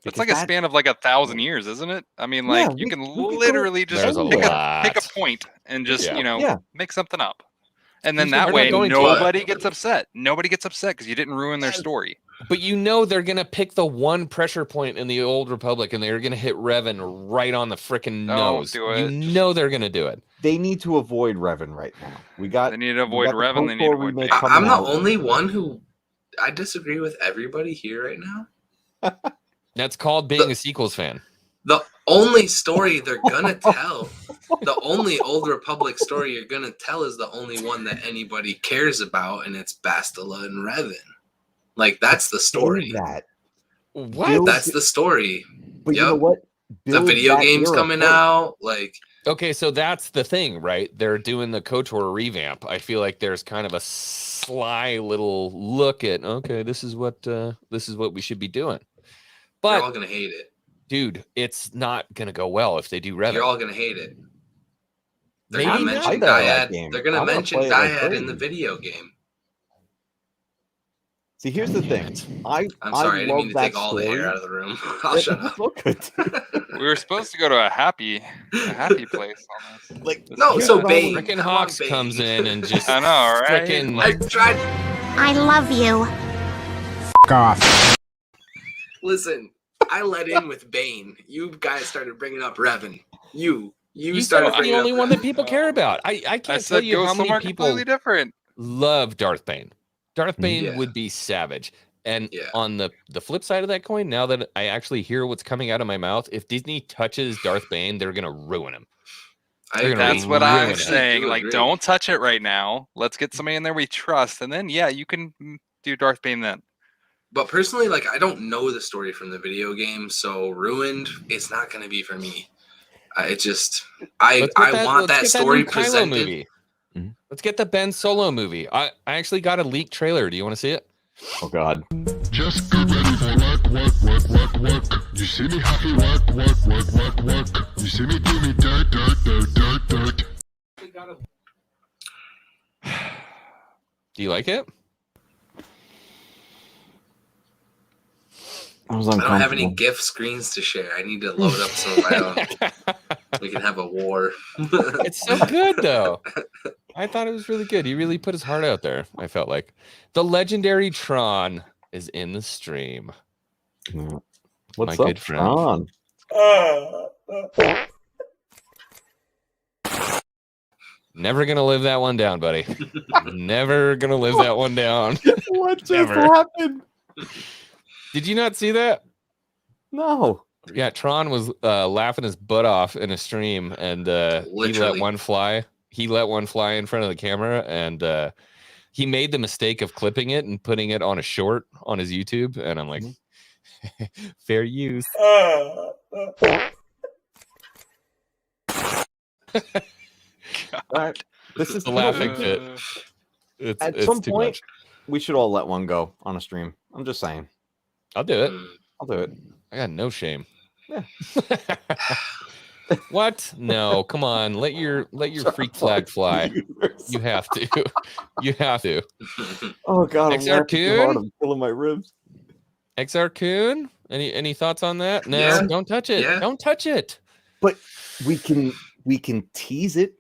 It's Because like a that- span of like 1,000 years, isn't it? I mean, Yeah, like you we can could go- literally just There's a pick lot. a point and just Yeah. make something up, and then Usually that we're way not going to it. nobody gets upset. Nobody gets upset because you didn't ruin their story. But you know they're gonna pick the one pressure point in the Old Republic, and they're gonna hit Revan right on the freaking Don't nose. do it. You know they're gonna do it. They need to avoid Revan right now. They need to avoid got the Revan. They need to KOTOR avoid remake Bane. coming I'm the out. only one who I disagree with everybody here right now. That's called being a sequels fan. The only story they're gonna tell, the only Old Republic story you're gonna tell is the only one that anybody cares about, and it's Bastila and Revan. Like that's the story. That. What? Build- That's the story. But you know Yep. what? The Build video that game's era coming first. out. Like Okay, so that's the thing, right? They're doing the KOTOR revamp. I feel like there's kind of a sly little look at, okay, this is what we should be doing. you're all But gonna hate it. dude, it's not gonna go well if they do Revan. You're all gonna hate it. They're Maybe gonna not. mention I bet that Dyad. game. They're gonna I'm gonna mention play it like Dyad in the crazy. video game. See, here's the thing. I'm sorry, I I didn't love mean to that take all the story. air out of the room. I'll shut up. Look good. We were supposed to go to a happy place on this. Like, This no, is so bad. Bane. Freaking Come on, Hawks Bane. comes in and just I know, right? freaking I tried. I love you. Listen, I let in with Bane. You guys started bringing up Revan. You you started said the bringing only up one Revan. that people care about. I I can't tell said you go how many somewhere people completely different. love Darth Bane. Darth Bane Yeah. would be savage. And Yeah. on the flip side of that coin, now that I actually hear what's coming out of my mouth, if Disney touches Darth Bane, they're gonna ruin him. I They're agree. gonna That's what I'm ruin it. saying. I do Like, agree. don't touch it right now. Let's get somebody in there we trust, and then you can do Darth Bane then. But personally, like I don't know the story from the video game, so ruined. It's not going to be for me. It just I Let's get want that let's get story new Kylo presented. movie. Let's get the Ben Solo movie. I actually got a leaked trailer. Do you want to see it? Oh God. Just get ready for work. You see me happy, work. You see me do me dirt. Do you like it? I was I don't have any uncomfortable. GIF screens to share. I need to load up some of my own. We can have a war. It's so good though. I thought it was really good. He really put his heart out there. I felt like the legendary Tron is in the stream. What's My up, good friend. Tron? Never gonna live that one down, buddy. Never gonna live that one down. What just Never. happened? Did you not see that? No. Yeah, Tron was laughing his butt off in a stream, and he let Literally. one fly. He let one fly in front of the camera, and he made the mistake of clipping it and putting it on a short on his YouTube. And I'm like, fair use. All right. This is The laughing fit. It's, At it's some too point, much. we should all let one go on a stream. I'm just saying. I'll do it. I'll do it. I got no shame. Yeah. What? No, come on. Let your freak flag fly. You have to. You have to. Oh God, I'm XR laughing too hard. Coon? I'm killing my ribs. XR Coon? Any thoughts on that? No, Yeah. don't touch it. Yeah. Don't touch it. But we can tease it.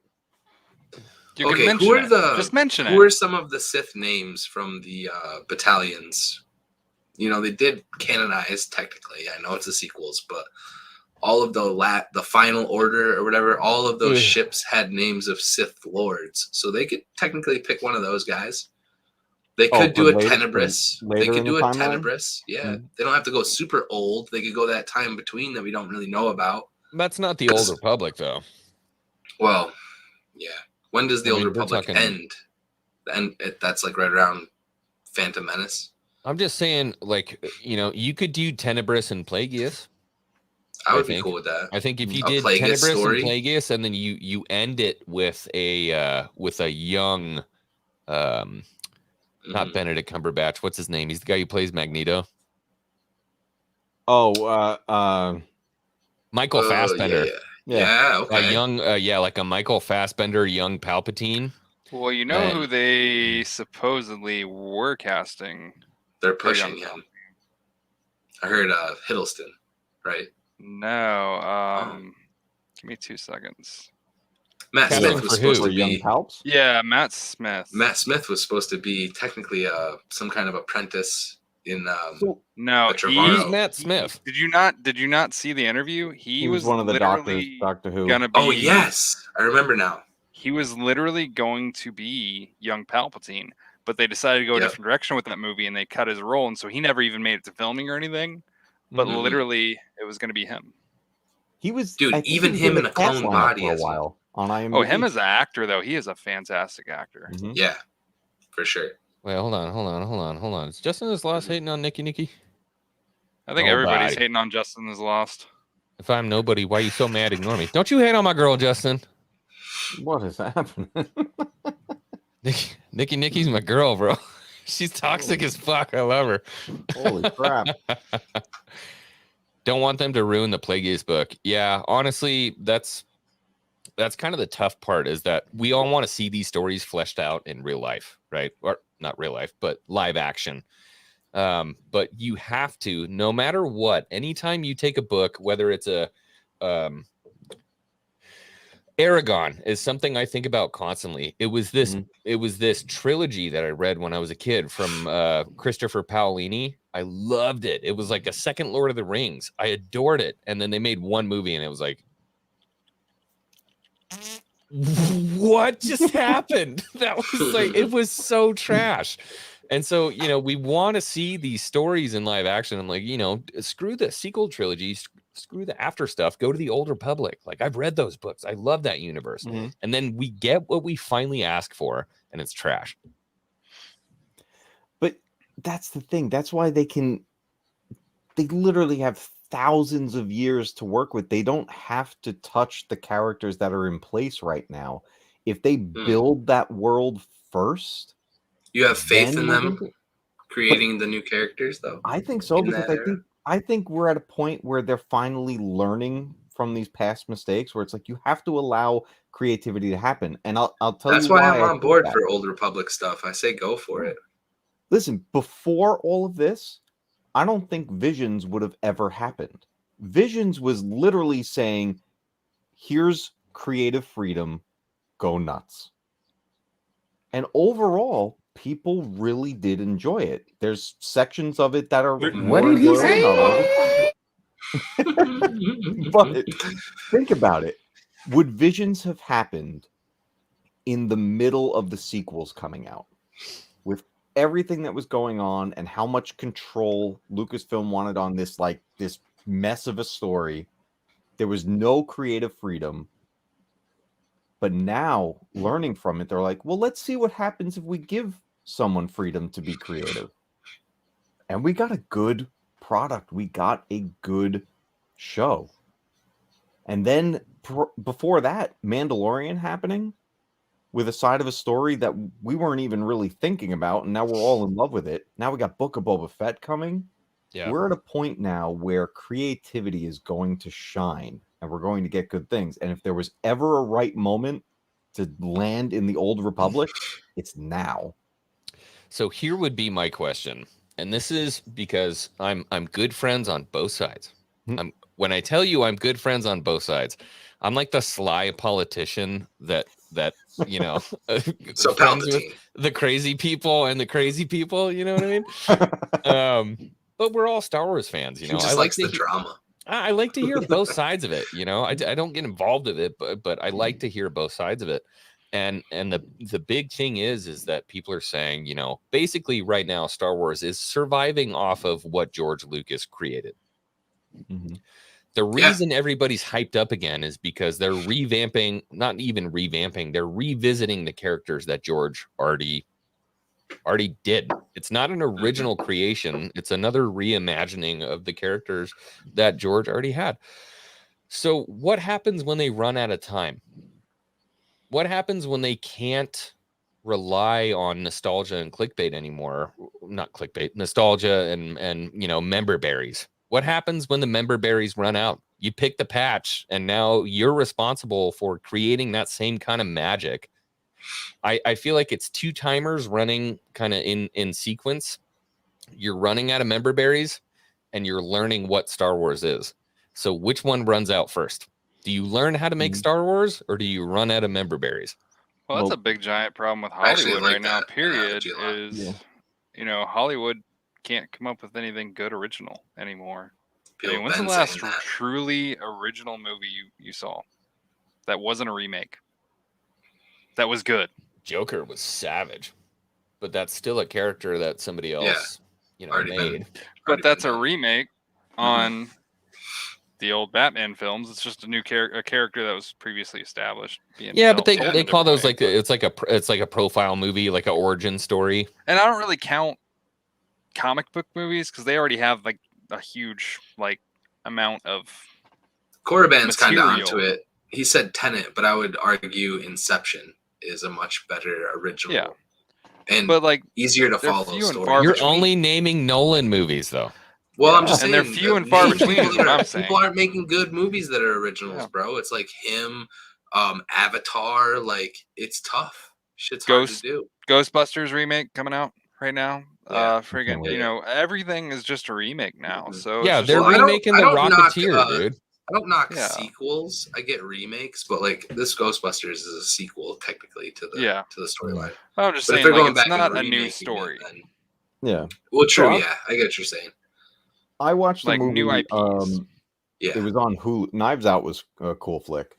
You can Okay, mention who are it. the Just mention who it. are some of the Sith names from the battalions? You know, they did canonize technically. I know it's the sequels, but all of the final order or whatever, all of those Ugh. ships had names of Sith lords, so they could technically pick one of those guys. They could do for a later- Tenebris. for They later could in do the a timeline? Tenebris. Yeah, Mhm. they don't have to go super old. They could go that time between that we don't really know about. That's not the Old Republic, though. Well, yeah. When does the I Old mean, we're Republic talking- end? And that's like right around Phantom Menace. I'm just saying, like, you could do Tenebris and Plagueis. I would I be think. cool with that. I think if you A did Plagueis Tenebris story. and Plagueis, and then you end it with a young, not Mhm. Benedict Cumberbatch. What's his name? He's the guy who plays Magneto. Oh, Michael Oh, Fassbender. Yeah, Yeah. okay. A young, like a Michael Fassbender, young Palpatine. Well, you know Right. who they supposedly were casting? They're for pushing young him. I heard Hiddleston, right? No. Give me 2 seconds. Matt Casting Smith was for supposed who? for to young be. Palps. Yeah, Matt Smith. Matt Smith was supposed to be technically some kind of apprentice in. So No, The Trevorrow. Who's Matt Smith? Did you not see the interview? he was one of the doctors, literally Doctor Who. gonna be. Oh yes, I remember now. He was literally going to be young Palpatine, but they decided to go a Yep. different direction with that movie, and they cut his role, and so he never even made it to filming or anything. But Mhm. literally, it was going to be him. He was, Dude, I think even he was him in the a cast clone lineup body for a as well. while on IMDb. Oh, him as an actor though, he is a fantastic actor. Mhm. Yeah, for sure. Wait, hold on. Is Justin is lost hating on Nikki? I think everybody's Nobody. hating on Justin is Lost. If I'm nobody, why are you so mad? Ignore me. Don't you hate on my girl, Justin? What is happening? Nikki's my girl, bro. She's toxic as fuck. I love her. Holy crap! Don't want them to ruin the Plagueis book. Yeah, honestly, that's kind of the tough part, is that we all want to see these stories fleshed out in real life, right? Or not real life, but live action. But you have to, no matter what, anytime you take a book, whether it's a Aragon is something I think about constantly. It was this trilogy that I read when I was a kid from Christopher Paolini. I loved it. It was like a second Lord of the Rings. I adored it. And then they made one movie and it was like, what just happened? That was like, it was so trash. And so, we want to see these stories in live action. I'm like, screw the sequel trilogy, screw the after stuff, go to the Old Republic. Like, I've read those books. I love that universe. Mhm. And then we get what we finally ask for, and it's trash. But that's the thing. That's why they literally have thousands of years to work with. They don't have to touch the characters that are in place right now. If they build that world first, You have faith then in we're them gonna- creating the new characters, though. I think so, in because that era. I think we're at a point where they're finally learning from these past mistakes, where it's like you have to allow creativity to happen. And I'll tell That's you why why I'm I on think board that. for Old Republic stuff. I say go for it. Listen, before all of this, I don't think Visions would have ever happened. Visions was literally saying, here's creative freedom, go nuts. And overall, people really did enjoy it. There's sections of it that are What did he say? But think about it. Would Visions have happened in the middle of the sequels coming out with everything that was going on and how much control Lucasfilm wanted on this mess of a story? There was no creative freedom. But now, learning from it, they're like, well, let's see what happens if we give someone freedom to be creative. And we got a good product. We got a good show. And then before that, Mandalorian happening with a side of a story that we weren't even really thinking about. And now we're all in love with it. Now we got Book of Boba Fett coming. Yeah. We're at a point now where creativity is going to shine and we're going to get good things. And if there was ever a right moment to land in the Old Republic, it's now. So here would be my question. And this is because I'm good friends on both sides. When I tell you I'm good friends on both sides, I'm like the sly politician that you know, So friends with Palpatine. the crazy people and the crazy people, you know what I mean? But we're all Star Wars fans, you He know. just I likes like the drama. I like to hear both sides of it, you know. I don't get involved with it, but I like to hear both sides of it. And the big thing is that people are saying, you know, basically right now Star Wars is surviving off of what George Lucas created. Mm-hmm. The reason everybody's hyped up again is because they're revamping, not even revamping, they're revisiting the characters that George already did. It's not an original creation. It's another reimagining of the characters that George already had. So what happens when they run out of time? What happens when they can't rely on nostalgia and clickbait anymore? Not clickbait, nostalgia and you know, member berries. What happens when the member berries run out? You pick the patch and now you're responsible for creating that same kind of magic. I feel like it's two timers running kind of in sequence. You're running out of member berries and you're learning what Star Wars is. So which one runs out first? Do you learn how to make Star Wars or do you run out of member berries? Well, that's a big giant problem with I actually Hollywood like right now, that period, analogy a lot. is, you know, Hollywood can't come up with anything good original anymore. I mean, when's the last truly original movie you saw that wasn't a remake? That was good. Joker was savage, but that's still a character that somebody else, you know, made. But that's a remake on the old Batman films. It's just a new character that was previously established. Yeah, but they call those like it's like a profile movie, like an origin story. And I don't really count comic book movies because they already have like a huge like amount of Coraban's kind of onto it. He said Tenet, but I would argue Inception is a much better original. Yeah. And but like easier to follow story. You're only naming Nolan movies though. Well, I'm just saying, and they're few and far between. Is what I'm saying. People aren't making good movies that are originals, bro. It's like him, Avatar. Like it's tough. Shit's hard to do. Ghostbusters remake coming out right now. Friggin', you know, everything is just a remake now. So yeah, they're remaking the Rocketeer, dude. I don't knock sequels. I get remakes, but like this Ghostbusters is a sequel technically to the storyline. I'm just saying, like, it's not a new story. Yeah. Well, true. Yeah, I get what you're saying. I watched the like movie. New IPs. It was on Hulu. Knives Out was a cool flick.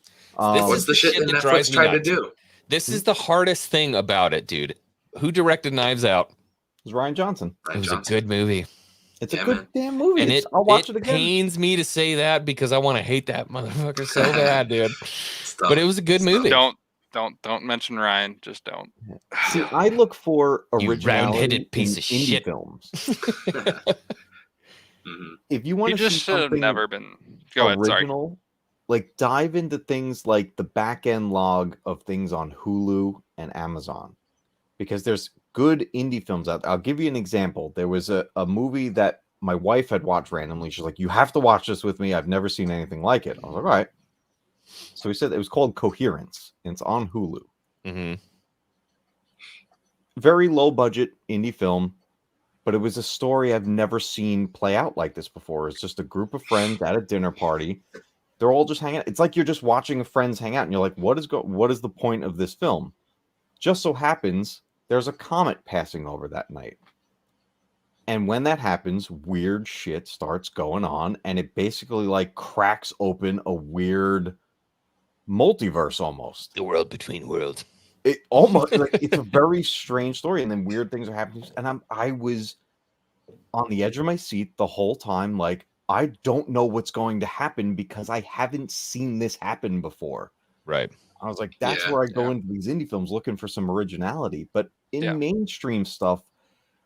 This is the shit that Netflix tried to do. This is the hardest thing about it, dude. Who directed Knives Out? It was Ryan Johnson. It was a good movie. It's a good damn movie. And I'll watch it again. It pains me to say that because I want to hate that motherfucker so bad, dude. But it was a good movie. Don't mention Ryan. Just don't. See, I look for originality round-headed piece of indie shit. films. If you want to just see something never been original, like dive into things like the back end log of things on Hulu and Amazon, because there's good indie films out there. I'll give you an example. There was a movie that my wife had watched randomly. She's like, "You have to watch this with me. I've never seen anything like it." I was like, "All right." So we said it was called Coherence, and it's on Hulu. Mm-hmm. Very low budget indie film, but it was a story I've never seen play out like this before. It's just a group of friends at a dinner party. They're all just hanging out. It's like you're just watching friends hang out, and you're like, what is the point of this film? Just so happens there's a comet passing over that night. And when that happens, weird shit starts going on, and it basically like cracks open a weird multiverse almost. The world between worlds. It almost like it's a very strange story, and then weird things are happening. And I was on the edge of my seat the whole time, like I don't know what's going to happen because I haven't seen this happen before. Right. I was like, that's where I go into these indie films looking for some originality. But in mainstream stuff,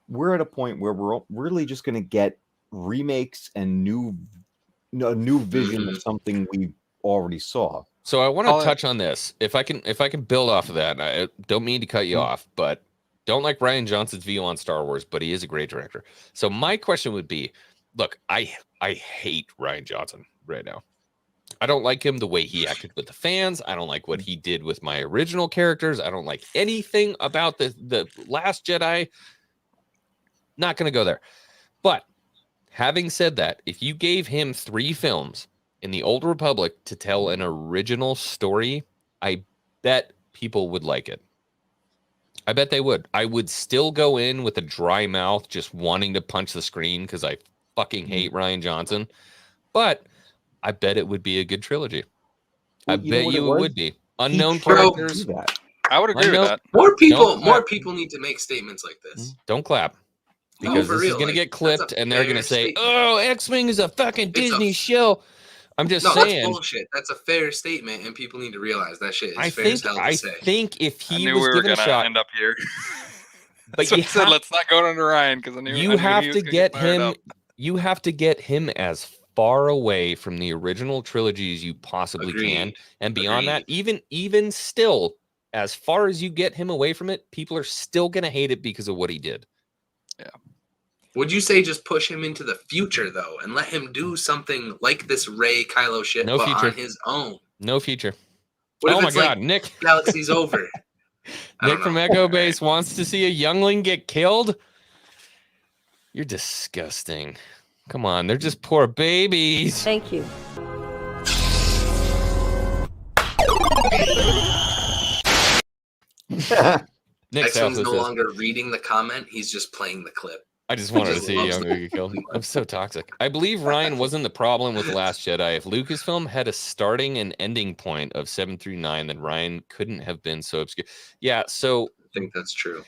we're at a point where we're really just going to get remakes and a new vision of something we already saw. So I want to touch on this. If I can build off of that, and I don't mean to cut you off, but don't like Rian Johnson's view on Star Wars, but he is a great director. So my question would be, look, I hate Rian Johnson right now. I don't like him the way he acted with the fans. I don't like what he did with my original characters. I don't like anything about the Last Jedi. Not going to go there. But having said that, if you gave him 3 films in the Old Republic to tell an original story, I bet people would like it. I bet they would. I would still go in with a dry mouth, just wanting to punch the screen because I fucking hate Rian Johnson. But I bet it would be a good trilogy. Well, I bet you it would be. Unknown characters. characters. I would agree with that. More people need to make statements like this. Don't clap. Because this is going to get clipped and they're going to say, oh, X-Wing is a fucking Disney show. I'm just saying. That's bullshit. That's a fair statement, and people need to realize that shit is fair as hell to say. I think if he I was knew we were given a gonna shot, end up here. But So you I said, let's not go under Ryan because I knew you I have knew he to was gonna get fired him. up. You have to get him as far away from the original trilogy as you possibly can, and beyond that, even still, as far as you get him away from it, people are still gonna hate it because of what he did. Yeah. Would you say just push him into the future though, and let him do something like this Rey Kylo shit, No but future. on his own? No future. What Oh if my it's God, like Nick! Galaxy's over. Nick from Echo Base wants to see a youngling get killed. You're disgusting. Come on, they're just poor babies. Thank you. Nick's X-Wing's no longer reading the comment; he's just playing the clip. I just wanted to see a youngling get killed. I'm so toxic. I believe Ryan wasn't the problem with The Last Jedi. If Lucasfilm had a starting and ending point of 7 through 9, then Ryan couldn't have been so obscure. Yeah, so I think that's true.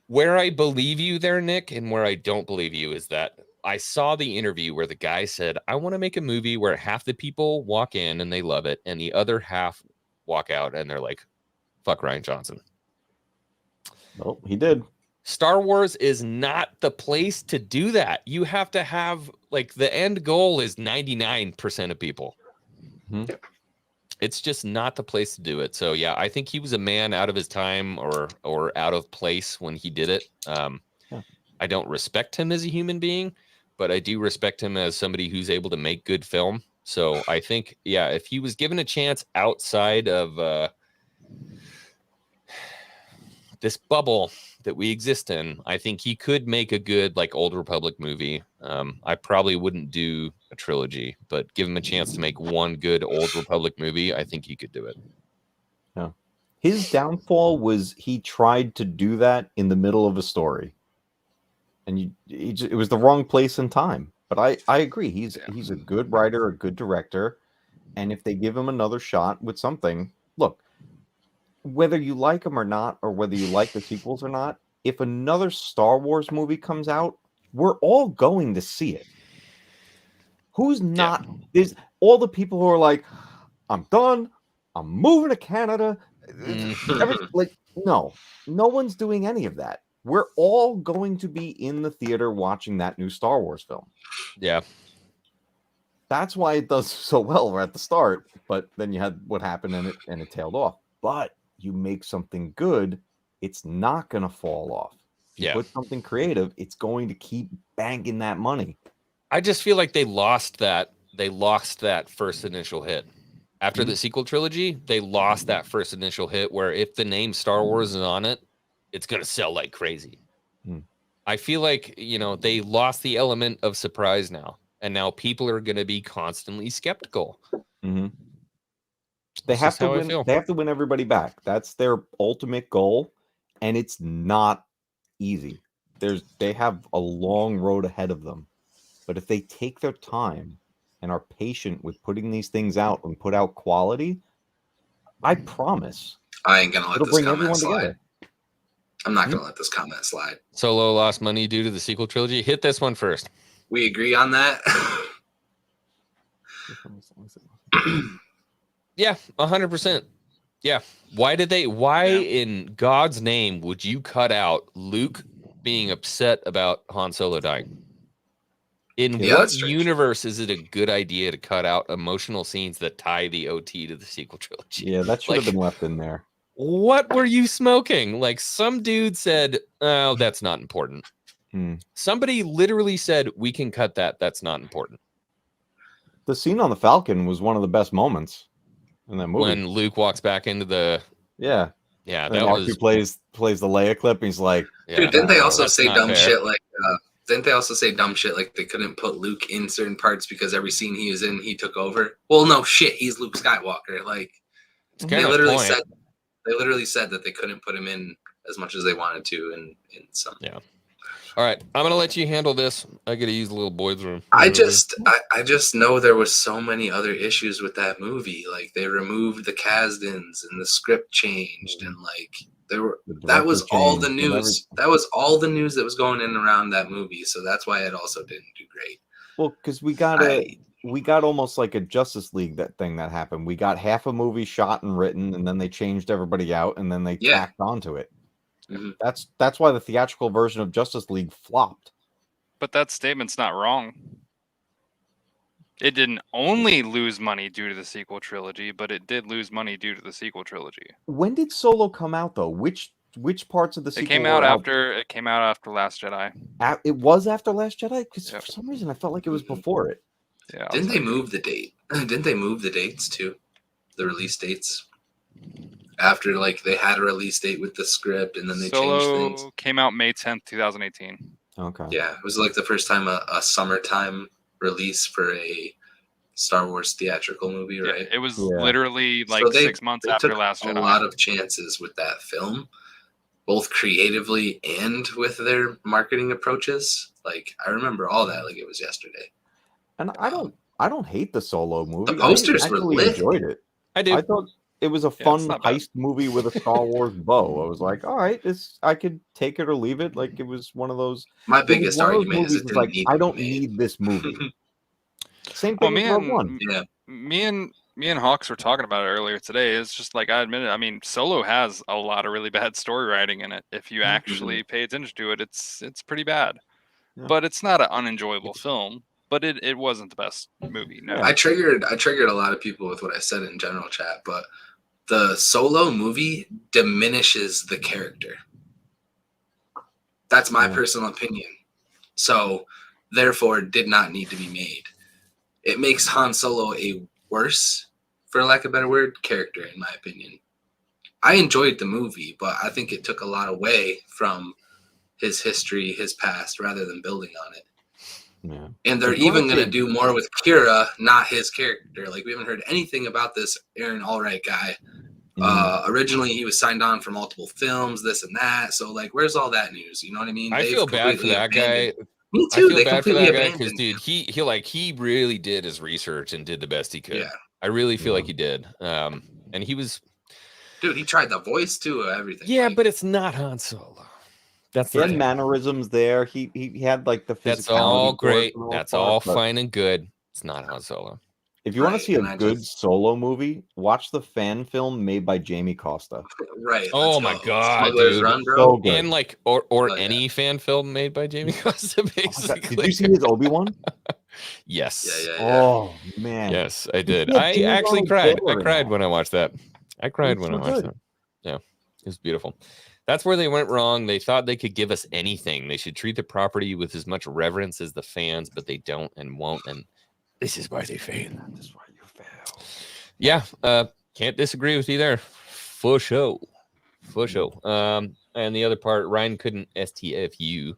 Where I believe you there, Nick, and where I don't believe you is that I saw the interview where the guy said, I want to make a movie where half the people walk in and they love it, and the other half walk out and they're like, fuck Rian Johnson. Well, he did. Star Wars is not the place to do that. You have to have, like, the end goal is 99% of people. Mm-hmm. It's just not the place to do it. So, yeah, I think he was a man out of his time or out of place when he did it. I don't respect him as a human being, but I do respect him as somebody who's able to make good film. So I think, yeah, if he was given a chance outside of this bubble that we exist in, I think he could make a good, like, Old Republic movie. I probably wouldn't do a trilogy, but give him a chance to make one good Old Republic movie, I think he could do it. Yeah. His downfall was he tried to do that in the middle of a story. And it was the wrong place and time. But I agree. He's a good writer, a good director. And if they give him another shot with something, look, whether you like them or not, or whether you like the sequels or not, if another Star Wars movie comes out, we're all going to see it. Who's not? There's all the people who are like, I'm done. I'm moving to Canada. Like, no one's doing any of that. We're all going to be in the theater watching that new Star Wars film. Yeah. That's why it does so well right at the start. But then you had what happened and it tailed off. But you make something good, it's not going to fall off. If you put something creative, it's going to keep banking that money. I just feel like they lost that first initial hit. After the sequel trilogy, they lost that first initial hit where if the name Star Wars is on it, it's going to sell like crazy. I feel like, they lost the element of surprise now. And now people are going to be constantly skeptical. They That's have just to how I win. feel. They have to win everybody back. That's their ultimate goal, and it's not easy. They have a long road ahead of them, but if they take their time and are patient with putting these things out and put out quality, I promise I ain't gonna let it'll this bring comment everyone slide. together. I'm not gonna let this comment slide. Solo lost money due to the sequel trilogy. Hit this one first. We agree on that. Yeah, 100%. Yeah. Why in God's name would you cut out Luke being upset about Han Solo dying? In Yeah, what that's strange. universe is it a good idea to cut out emotional scenes that tie the OT to the sequel trilogy? Yeah, that should have Like, been left in there. what were you smoking? Like, some dude said, oh, that's not important. Somebody literally said, we can cut that. That's not important. The scene on the Falcon was one of the best moments in that movie. When Luke walks back into the... Yeah, that and was... plays the Leia clip, and he's like, Dude, didn't they also that's say not dumb fair. shit like? Didn't they also say dumb shit like they couldn't put Luke in certain parts because every scene he was in, he took over? Well, no shit, he's Luke Skywalker. Like It's they kind of literally point. said, they literally said that they couldn't put him in as much as they wanted to in some. Yeah. All right, I'm gonna let you handle this. I gotta use the little boys' room. I just know there was so many other issues with that movie. Like they removed the Kasdans and the script changed and like that was all the news. That was all the news that was going in around that movie. So that's why it also didn't do great. well, because we got almost like a Justice League that happened. We got half a movie shot and written, and then they changed everybody out, and then they tacked onto it. Mm-hmm. That's why the theatrical version of Justice League flopped. But that statement's not wrong. It didn't only lose money due to the sequel trilogy, but it did lose money due to the sequel trilogy. When did Solo come out though? Which parts of the sequel? It came out after Last Jedi. It was after Last Jedi, because for some reason I felt like it was before it. Yeah. Didn't they move the date? Didn't they move the dates too? The release dates? After like they had a release date with the script and then they changed things. Solo came out May 10th, 2018. Okay. Yeah, it was like the first time a summertime release for a Star Wars theatrical movie, right? It was literally like So 6 months they after took Last Jedi. A lot of chances with that film, both creatively and with their marketing approaches. Like I remember all that like it was yesterday. And I don't hate the Solo movie. The posters were lit. Enjoyed it. I do. I thought it was a fun heist movie with a Star Wars bow. I was like, all right, I could take it or leave it. Like it was one of those. My biggest argument is like I don't need this movie. Same thing with Rogue One. Yeah. Me and Hawks were talking about it earlier today. It's just like I admit it. I mean, Solo has a lot of really bad story writing in it. If you actually pay attention to it, it's pretty bad. Yeah. But it's not an unenjoyable film. But it wasn't the best movie. No. I triggered a lot of people with what I said in general chat, but the Solo movie diminishes the character. That's my personal opinion. So therefore it did not need to be made. It makes Han Solo a worse, for lack of a better word, character, in my opinion. I enjoyed the movie, but I think it took a lot away from his history, his past, rather than building on it. Yeah. And they're even going to do more with Kira, not his character. Like, we haven't heard anything about this Aaron Allwright guy. Originally, he was signed on for multiple films, this and that. So, like, where's all that news? You know what I mean? I feel bad for that guy. Me too. I feel bad for that guy because, dude, he really did his research and did the best he could. Yeah. I really feel like he did. And he was... Dude, he tried the voice, too, everything. Yeah, but it's not Han Solo. He had mannerisms there. He had like the physicality. That's all great. That's all fine and good. It's not Han Solo. If you want to see a good Solo movie, watch the fan film made by Jamie Costa. Right. Oh my god, dude. Run, bro. So good. And like or any fan film made by Jamie Costa, basically. Did you see his Obi-Wan? Yes. Yeah. Oh man. Yes, I did. I actually cried. I cried when I watched that. I cried when I watched that. Yeah. It was beautiful. That's where they went wrong. They thought they could give us anything. They should treat the property with as much reverence as the fans, but they don't and won't. And this is why they fail. This is why you fail. Yeah, can't disagree with you there. For sure. And the other part, Ryan couldn't STFU.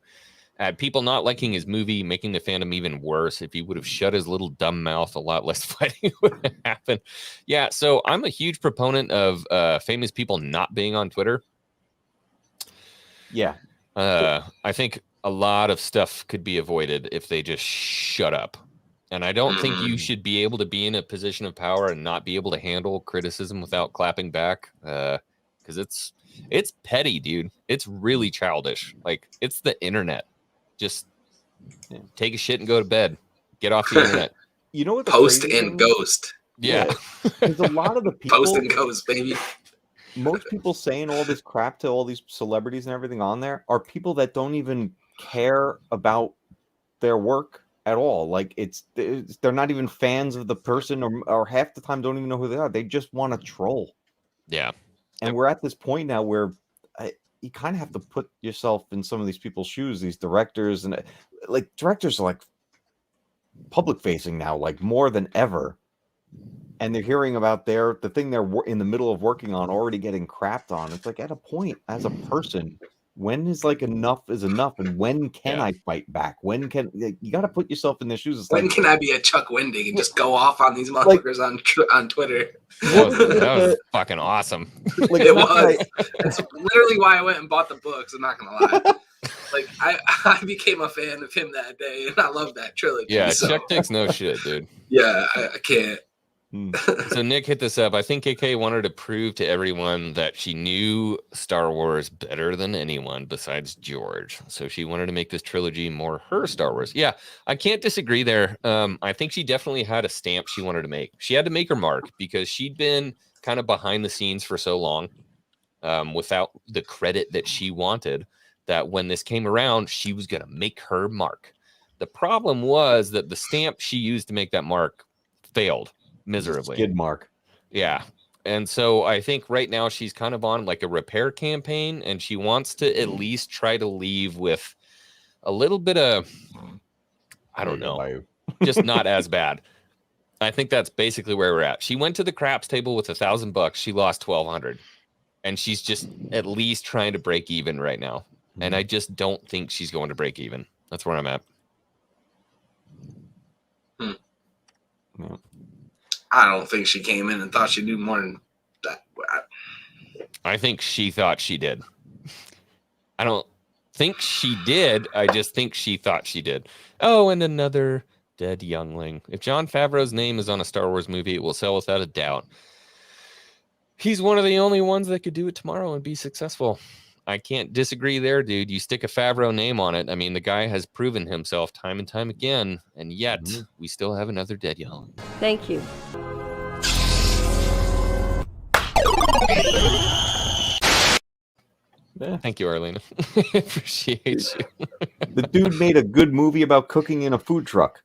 at people not liking his movie, making the fandom even worse. If he would have shut his little dumb mouth, a lot less fighting would have happened. Yeah, so I'm a huge proponent of famous people not being on Twitter. Yeah. I think a lot of stuff could be avoided if they just shut up. And I don't think you should be able to be in a position of power and not be able to handle criticism without clapping back. Because it's petty, dude. It's really childish. Like, it's the internet. Just take a shit and go to bed. Get off the internet. You know what? Post and ghost. Yeah. There's a lot of the people. Post and ghost, baby. Most people saying all this crap to all these celebrities and everything on there are people that don't even care about their work at all. Like, they're not even fans of the person, or half the time don't even know who they are. They just want to troll. Yeah. And we're at this point now where you kind of have to put yourself in some of these people's shoes, these directors, and like directors are like public facing now, like more than ever. And they're hearing about the thing they're in the middle of working on already getting crapped on. It's like, at a point, as a person, when is like enough is enough, and when can I fight back? When can you got to put yourself in their shoes? It's when like, can I be a Chuck Wendig and just go off on these motherfuckers on Twitter? That was fucking awesome. Like, It was. That's literally why I went and bought the books. I'm not gonna lie. Like, I became a fan of him that day, and I love that trilogy. Yeah, so. Chuck takes no shit, dude. Yeah, I can't. So Nick hit this up. I think KK wanted to prove to everyone that she knew Star Wars better than anyone besides George. So she wanted to make this trilogy more her Star Wars. Yeah, I can't disagree there. I think she definitely had a stamp she wanted to make. She had to make her mark because she'd been kind of behind the scenes for so long without the credit that she wanted, that when this came around, she was going to make her mark. The problem was that the stamp she used to make that mark failed miserably. skid mark. Yeah. And so I think right now she's kind of on like a repair campaign, and she wants to at least try to leave with a little bit of, I don't know, just not as bad. I think that's basically where we're at. She went to the craps table with $1,000. She lost 1,200, and she's just at least trying to break even right now. And I just don't think she's going to break even. That's where I'm at. Yeah. I don't think she came in and thought she'd do more than that. I think she thought she did. I don't think she did. I just think she thought she did. Oh, and another dead youngling. If Jon Favreau's name is on a Star Wars movie, it will sell without a doubt. He's one of the only ones that could do it tomorrow and be successful. I can't disagree there, dude. You stick a Favreau name on it. I mean, the guy has proven himself time and time again, and yet we still have another dead young. Thank you. Yeah. Thank you, Arlena. Appreciate you. The dude made a good movie about cooking in a food truck.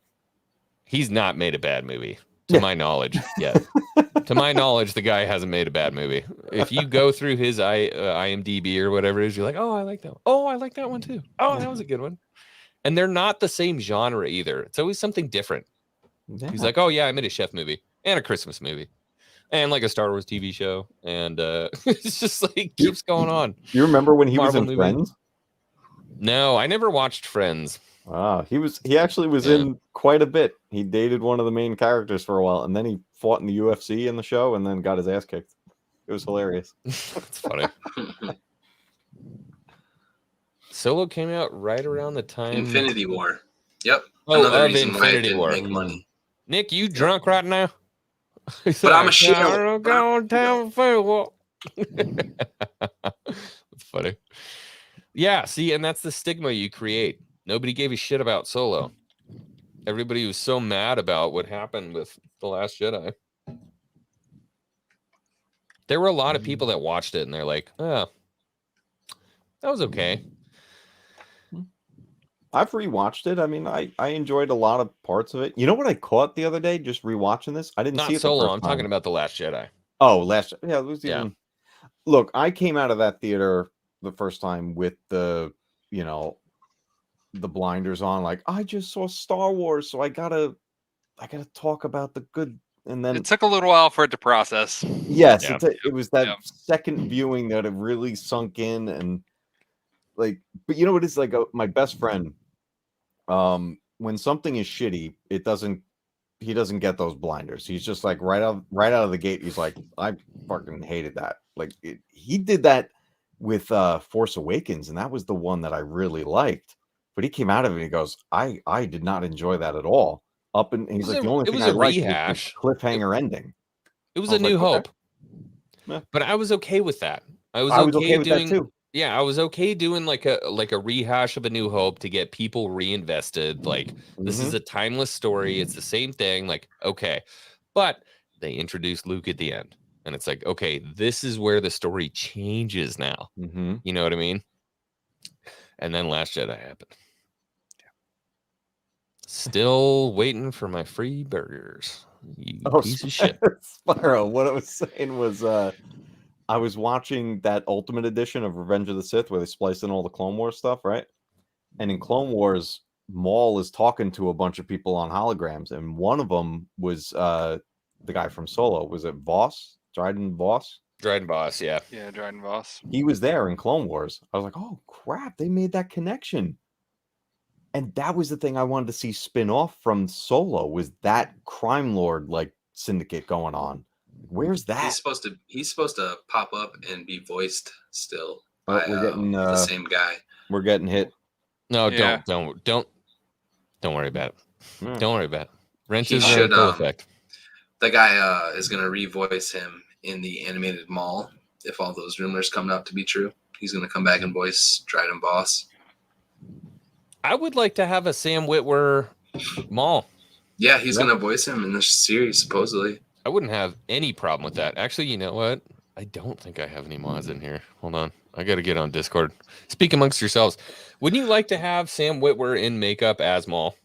He's not made a bad movie, to my knowledge, yet. To my knowledge, the guy hasn't made a bad movie. If you go through his IMDb or whatever it is, you're like, oh, I like that one. Oh, I like that one too. Oh, that was a good one. And they're not the same genre either. It's always something different. Yeah. He's like, oh, yeah, I made a chef movie and a Christmas movie and like a Star Wars TV show. And it's just like keeps going on. You remember when he Marvel was in movie. Friends? No, I never watched Friends. He actually was in quite a bit. He dated one of the main characters for a while, and then he fought in the UFC in the show, and then got his ass kicked. It was hilarious. It's funny. Solo came out right around the time Infinity War. Yep. Oh, Another of reason why it Infinity didn't War. make money. Nick, you drunk right now? But I'm a shit. Going down for It's funny. Yeah, see, and that's the stigma you create. Nobody gave a shit about Solo. Everybody was so mad about what happened with The Last Jedi. There were a lot of people that watched it and they're like, oh, that was okay. I've rewatched it. I mean, I enjoyed a lot of parts of it. You know what I caught the other day just rewatching this? I didn't Not see it Solo. the first I'm time. talking about The Last Jedi. Oh, it was Yeah. even. Look, I came out of that theater the first time with the blinders on. Like, I just saw Star Wars, so I gotta talk about the good. And then It took a little while for it to process. yes, Yeah. it was that Yeah. second viewing that it really sunk in, and like, but you know what? It's like my best friend when something is shitty, he doesn't get those blinders. He's just like right out of the gate. He's like, I fucking hated that. Like he did that with Force Awakens, and that was the one that I really liked. But he came out of it and he goes, I did not enjoy that at all. He's like, the only thing I liked was the cliffhanger ending. It was a New Hope. Yeah. But I was okay with that. I was okay with that too. Yeah, I was okay doing like a rehash of A New Hope to get people reinvested. Like this is a timeless story. It's the same thing. Like, okay. But they introduced Luke at the end. And it's like, okay, this is where the story changes now. You know what I mean? And then Last Jedi happened. Still waiting for my free burgers. You piece of shit. Spyro, what I was saying was I was watching that Ultimate Edition of Revenge of the Sith where they spliced in all the Clone Wars stuff, right? And in Clone Wars, Maul is talking to a bunch of people on holograms, and one of them was the guy from Solo. Was it Voss? Dryden Voss? Dryden Voss, yeah. Yeah, Dryden Voss. He was there in Clone Wars. I was like, oh crap, they made that connection. And that was the thing I wanted to see spin off from Solo, was that crime lord like syndicate going on. Where's that? He's supposed to pop up and be voiced still by we're getting the same guy. We're getting hit. No, Yeah. don't worry about it. Yeah. Don't worry about it. Wrench He is should, full effect. The guy is gonna revoice him in the animated Maul. If all those rumors come out to be true, he's gonna come back and voice Dryden Voss. I would like to have a Sam Witwer Maul. Yeah, he's gonna voice him in this series supposedly. I wouldn't have any problem with that. Actually, you know what? I don't think I have any mods in here. Hold on. I got to get on Discord. Speak amongst yourselves. Wouldn't you like to have Sam Witwer in makeup as Maul?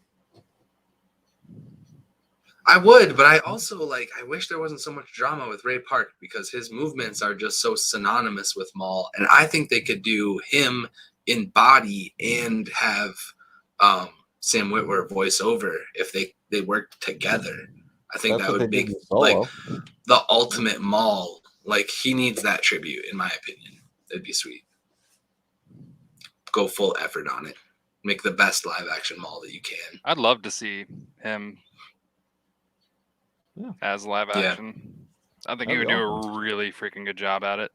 I would, but I also I wish there wasn't so much drama with Ray Park because his movements are just so synonymous with Maul. And I think they could do him in body and have Sam Witwer voice over if they worked together. I think that would be like the ultimate Maul. Like he needs that tribute, in my opinion. It'd be sweet. Go full effort on it. Make the best live action Maul that you can. I'd love to see him as live action. I think he would do a really freaking good job at it.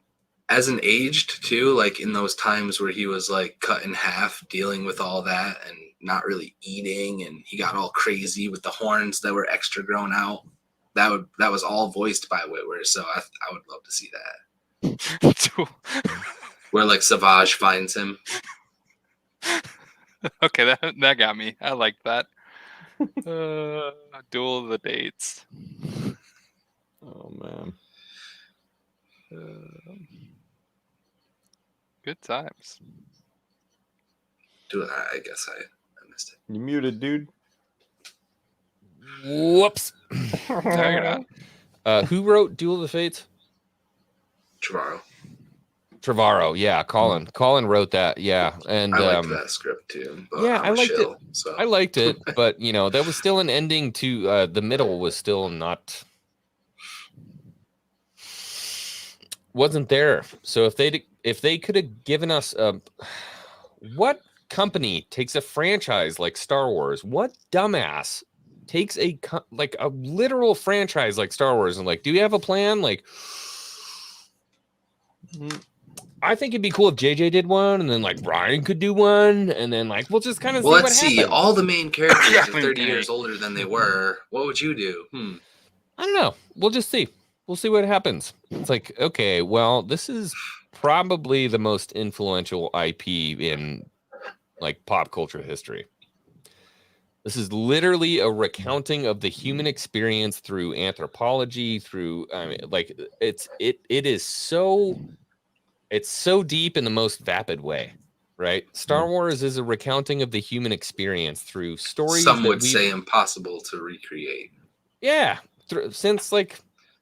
As an aged too, like in those times where he was like cut in half, dealing with all that and not really eating, and he got all crazy with the horns that were extra grown out. That was all voiced by Witwer, so I would love to see that. Where like Savage finds him. Okay, that got me. I like that. Duel of the Dates. Oh man. Good times. Dude, I guess I missed it. You muted, dude. Whoops. No, you're not. Who wrote Duel of the Fates? Trevorrow, yeah. Colin wrote that, yeah. And I liked that script too. But yeah, I liked it. So. I liked it, but that was still an ending to the middle was still wasn't there. So if they could have given us what company takes a franchise like Star Wars? What dumbass takes a literal franchise like Star Wars and do you have a plan? I think it'd be cool if JJ did one, and then Ryan could do one, and then we'll just kind of see let's what happens. all the main characters are 30 years older than they were. What would you do? I don't know. We'll just see. We'll see what happens. It's okay, well, this is probably the most influential IP in pop culture history. This is literally a recounting of the human experience through anthropology, through it's so deep in the most vapid way, right? Star Wars is a recounting of the human experience through stories. Some would say impossible to recreate. Yeah, since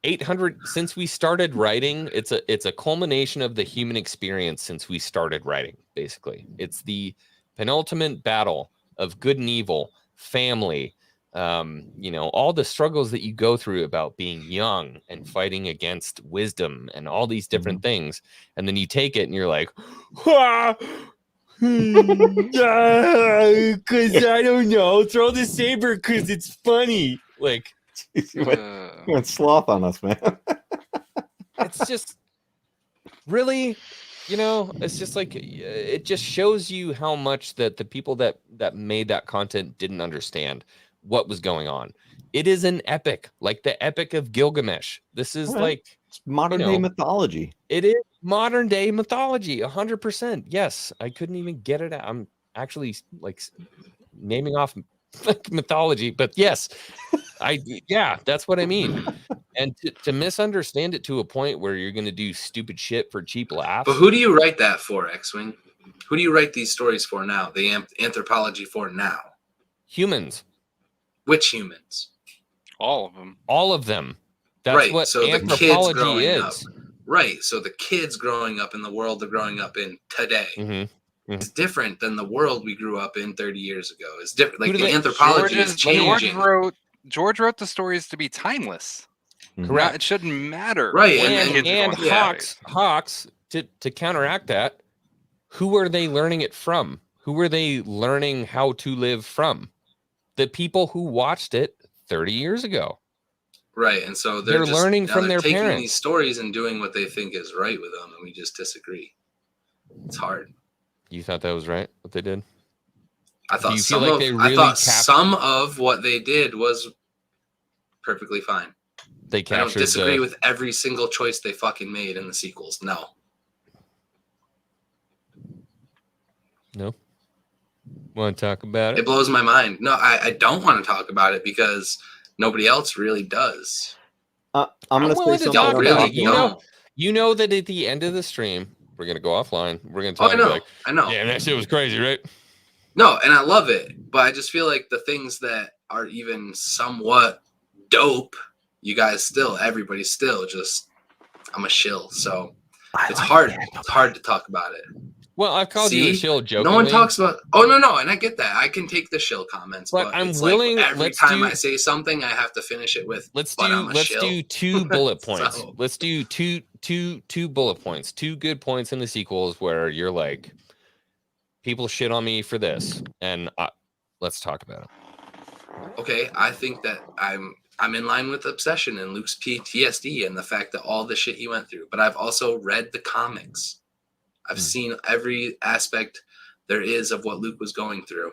800, since we started writing, it's a culmination of the human experience since we started writing. Basically, it's the penultimate battle of good and evil, family, all the struggles that you go through about being young and fighting against wisdom and all these different things. And then you take it and you're like, Because I don't know. Throw the saber because it's funny. Like, You went sloth on us, man. it's just really, it's just like it just shows you how much that the people that made that content didn't understand what was going on. It is an epic, like the Epic of Gilgamesh. This is Right. like It's modern day mythology. it is modern day mythology, 100%. Yes, I couldn't even get it out. I'm actually like naming off like mythology, but yes, that's what I mean. And to misunderstand it to a point where you're going to do stupid shit for cheap laughs. But who do you write that for, X-Wing? Who do you write these stories for now? The anthropology for now? Humans. Which humans? All of them. All of them. That's right. what So the kids anthropology growing is. up. Right. So the kids growing up in the world they're growing up in today is different than the world we grew up in 30 years ago. It's different. Like the anthropology is changing. George wrote the stories to be timeless. Correct. It shouldn't matter. Right. And Hawks, to counteract that, who are they learning it from? Who are they learning how to live from? The people who watched it 30 years ago. Right. And so they're just, learning from their taking parents. These stories and doing what they think is right with them, and we just disagree. It's hard. You thought that was right, what they did? I thought some of what they did was perfectly fine. They captured. I don't disagree with every single choice they fucking made in the sequels. No. Want to talk about it? It blows my mind. No, I don't want to talk about it because nobody else really does. I'm going to say something. Really, you know that at the end of the stream, we're going to go offline. We're going to talk. I know. Yeah, that shit was crazy, right? No, and I love it, but I just feel like the things that are even somewhat dope, you guys everybody's still just, I'm a shill. So it's hard. It's hard to talk about it. Well, I've called you a shill jokingly. No one talks about. Oh no, and I get that. I can take the shill comments, but I'm it's willing. Like every time I say something, I have to finish it with. Let's do 2 bullet points. Let's do two bullet points. 2 good points in the sequels where you're like, people shit on me for this, and let's talk about it. Okay, I think that I'm in line with Obsession and Luke's PTSD and the fact that all the shit he went through. But I've also read the comics. I've seen every aspect there is of what Luke was going through.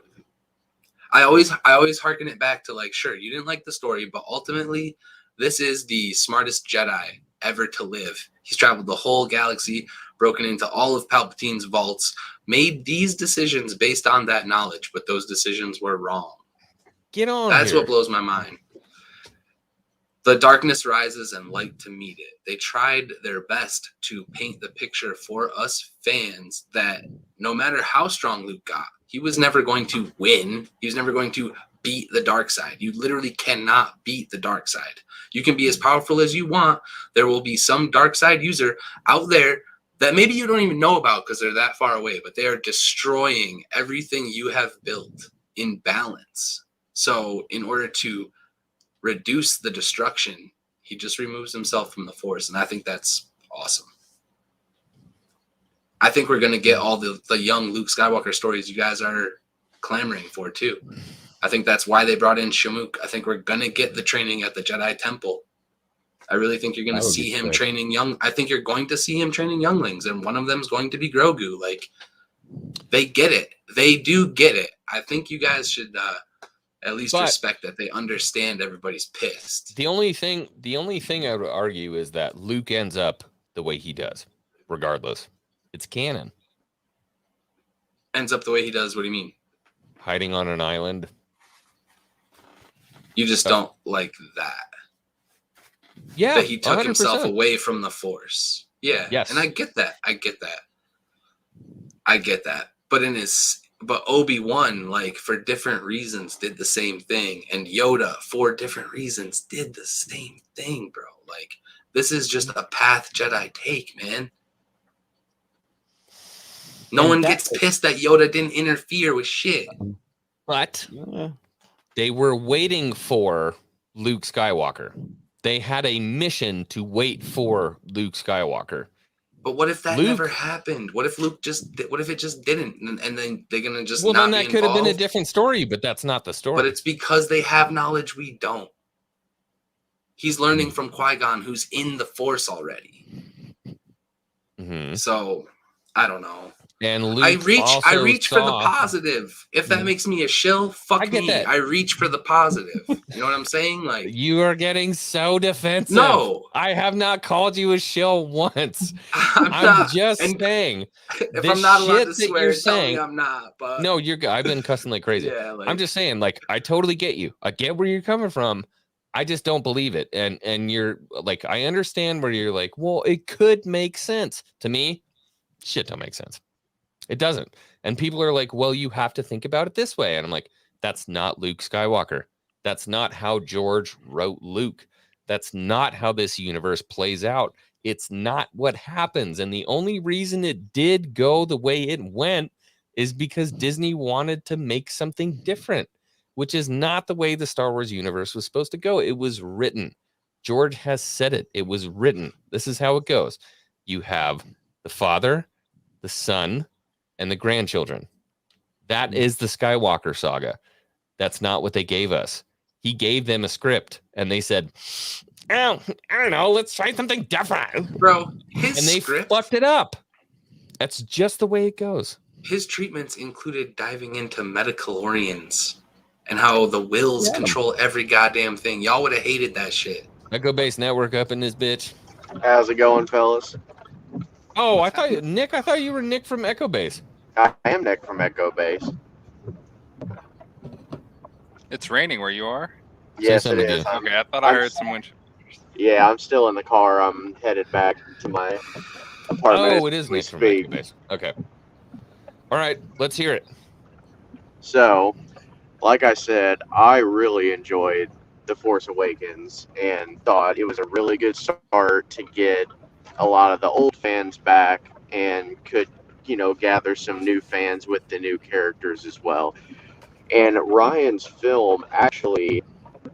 I always hearken it back to like, sure, you didn't like the story, but ultimately, this is the smartest Jedi ever to live. He's traveled the whole galaxy, broken into all of Palpatine's vaults, made these decisions based on that knowledge, but those decisions were wrong. Get on. That's what blows my mind. The darkness rises and light to meet it. They tried their best to paint the picture for us fans that no matter how strong Luke got, he was never going to win. He was never going to beat the dark side. You literally cannot beat the dark side. You can be as powerful as you want. There will be some dark side user out there that maybe you don't even know about because they're that far away, but they are destroying everything you have built in balance. So in order to reduce the destruction, he just removes himself from the Force, and I think that's awesome. I think we're going to get all the young Luke Skywalker stories you guys are clamoring for too. I think that's why they brought in Shamook. I think we're going to get the training at the Jedi Temple. I really think you're going to see him training young. I think you're going to see him training younglings, and one of them is going to be Grogu. Like, they get it. They do get it. I think you guys should at least respect that they understand everybody's pissed. The only thing I would argue is that Luke ends up the way he does, regardless. It's canon. Ends up the way he does. What do you mean? Hiding on an island. You just don't like that. Yeah. That he took 100%. himself away from the Force. Yeah. Yes. And I get that. But Obi-Wan, like, for different reasons, did the same thing. And Yoda, for different reasons, did the same thing, bro. Like, this is just a path Jedi take, man. No one gets pissed that Yoda didn't interfere with shit. But they were waiting for Luke Skywalker. They had a mission to wait for Luke Skywalker. But what if that Luke- never happened? What if Luke what if it just didn't, and then they're gonna just Well, not then be that could have been a involved? different story, but that's not the story. But it's because they have knowledge we don't. He's learning from Qui-Gon, who's in the Force already. Mhm. So I don't know. And Luke I reach for the saw- positive. If that makes me a shill, fuck I get me. that. I reach for the positive. You know what I'm saying? Like, You are getting so defensive. No. I have not called you a shill once. I'm I'm not. just and saying. if the I'm not allowed shit to that swear, you're tell me saying- I'm not. But No, you're good. I've been cussing like crazy. yeah, like, I'm just saying, like, I totally get you. I get where you're coming from. I just don't believe it. And you're like, I understand where you're like, well, it could make sense. To me, shit don't make sense. It doesn't. And people are like, well, you have to think about it this way. And I'm like, that's not Luke Skywalker. That's not how George wrote Luke. That's not how this universe plays out. It's not what happens. And the only reason it did go the way it went is because Disney wanted to make something different, which is not the way the Star Wars universe was supposed to go. It was written. George has said it. It was written. This is how it goes. You have the father, the son, and the grandchildren. That is the Skywalker saga. That's not what they gave us. He gave them a script, and they said, "Oh, I don't know. Let's try something different." bro, his And they script, fucked it up. That's just the way it goes. his treatments included diving into metachlorians and how the wills control every goddamn thing. Y'all would have hated that shit. Echo Base Network up in this bitch. How's it going, fellas? Oh, I thought you were Nick from Echo Base. I am Nick from Echo Base. It's raining where you are? Yes, it something is. good. Okay, I thought I heard some wind. Yeah, I'm still in the car. I'm headed back to my apartment. Oh, it as is we Nick from Echo speak. Base. Okay. All right, let's hear it. So, like I said, I really enjoyed The Force Awakens and thought it was a really good start to get a lot of the old fans back and could, gather some new fans with the new characters as well. And Ryan's film actually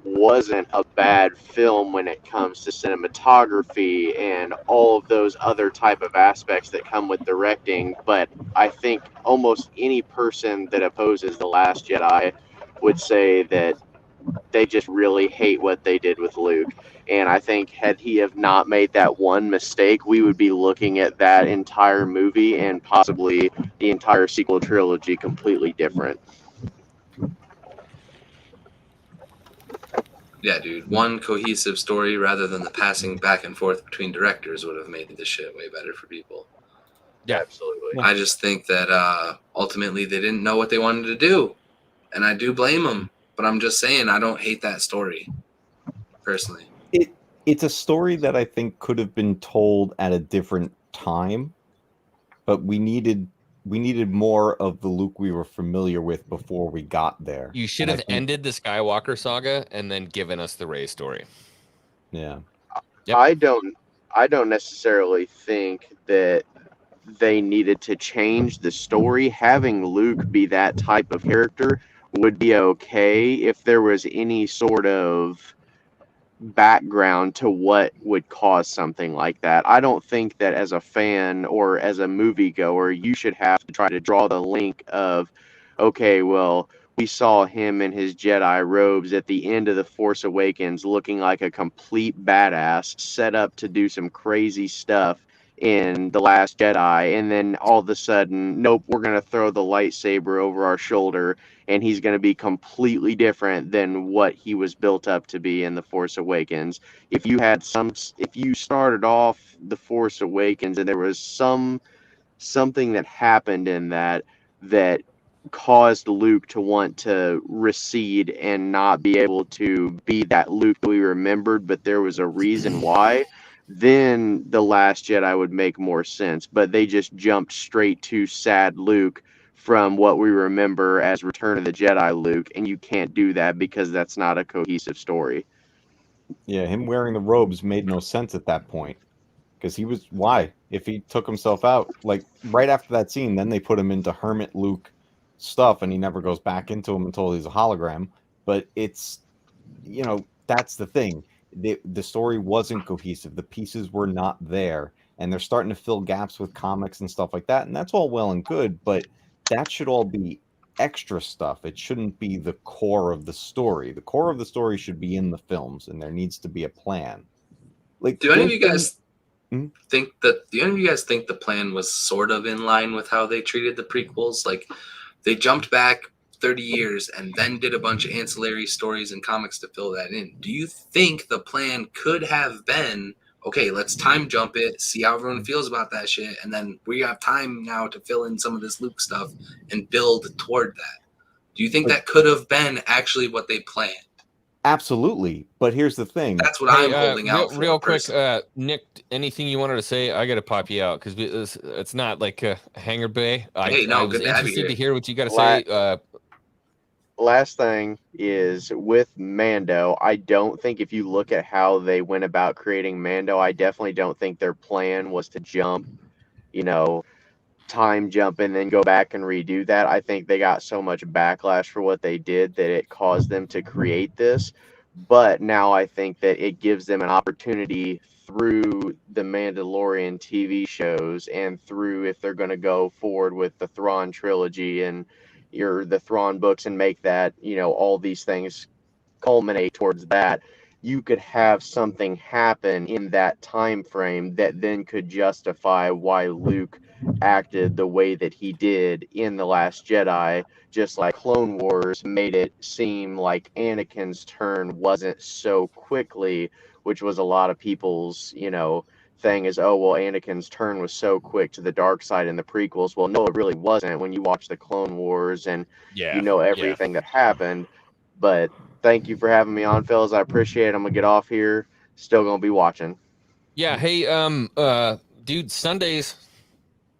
wasn't a bad film when it comes to cinematography and all of those other type of aspects that come with directing. But I think almost any person that opposes The Last Jedi would say that they just really hate what they did with Luke. And I think had he have not made that one mistake, we would be looking at that entire movie and possibly the entire sequel trilogy completely different. Yeah, dude. One cohesive story rather than the passing back and forth between directors would have made this shit way better for people. Yeah. Absolutely. I just think that ultimately they didn't know what they wanted to do. And I do blame them. But I'm just saying I don't hate that story, personally. It's a story that I think could have been told at a different time, but we needed more of the Luke we were familiar with before we got there. You should And I have think- ended the Skywalker saga and then given us the Rey story. Yeah. Yep. I don't necessarily think that they needed to change the story. Having Luke be that type of character would be okay if there was any sort of background to what would cause something like that. I don't think that as a fan or as a moviegoer, you should have to try to draw the link of, okay, well, we saw him in his Jedi robes at the end of The Force Awakens looking like a complete badass, set up to do some crazy stuff in The Last Jedi, and then all of a sudden, nope, we're going to throw the lightsaber over our shoulder, and he's going to be completely different than what he was built up to be in The Force Awakens. If you started off The Force Awakens and there was something that happened in that caused Luke to want to recede and not be able to be that Luke we remembered, but there was a reason why, then The Last Jedi would make more sense. But they just jumped straight to sad Luke from what we remember as Return of the Jedi Luke, and you can't do that because that's not a cohesive story. Yeah, him wearing the robes made no sense at that point. Because why? If he took himself out, like right after that scene, then they put him into Hermit Luke stuff, and he never goes back into him until he's a hologram. But it's, that's the thing. The story wasn't cohesive. The pieces were not there. and they're starting to fill gaps with comics and stuff like that, and that's all well and good, but that should all be extra stuff. It shouldn't be the core of the story. The core of the story should be in the films, and there needs to be a plan. Like, Do any of you there's guys think that? Do any of you guys think the plan was sort of in line with how they treated the prequels? Like, they jumped back 30 years and then did a bunch of ancillary stories and comics to fill that in. Do you think the plan could have been, okay, let's time jump it, see how everyone feels about that shit, and then we have time now to fill in some of this Luke stuff and build toward that? Do you think that could have been actually what they planned? Absolutely, but here's the thing. That's what I'm holding out for. Real quick, Nick, anything you wanted to say? I got to pop you out because it's not like a hanger bay. I was interested to hear what you got to say. Last thing is with Mando, I don't think if you look at how they went about creating Mando, I definitely don't think their plan was to jump, time jump and then go back and redo that. I think they got so much backlash for what they did that it caused them to create this. But now I think that it gives them an opportunity through the Mandalorian TV shows and through, if they're going to go forward with the Thrawn trilogy and the Thrawn books and make that, all these things culminate towards that, you could have something happen in that time frame that then could justify why Luke acted the way that he did in The Last Jedi, just like Clone Wars made it seem like Anakin's turn wasn't so quickly, which was a lot of people's, thing is, oh, well, Anakin's turn was so quick to the dark side in the prequels. Well, no, it really wasn't when you watch the Clone Wars and everything that happened. But thank you for having me on, fellas. I appreciate it. I'm gonna get off here. Still gonna be watching. Yeah. Hey, dude, Sundays,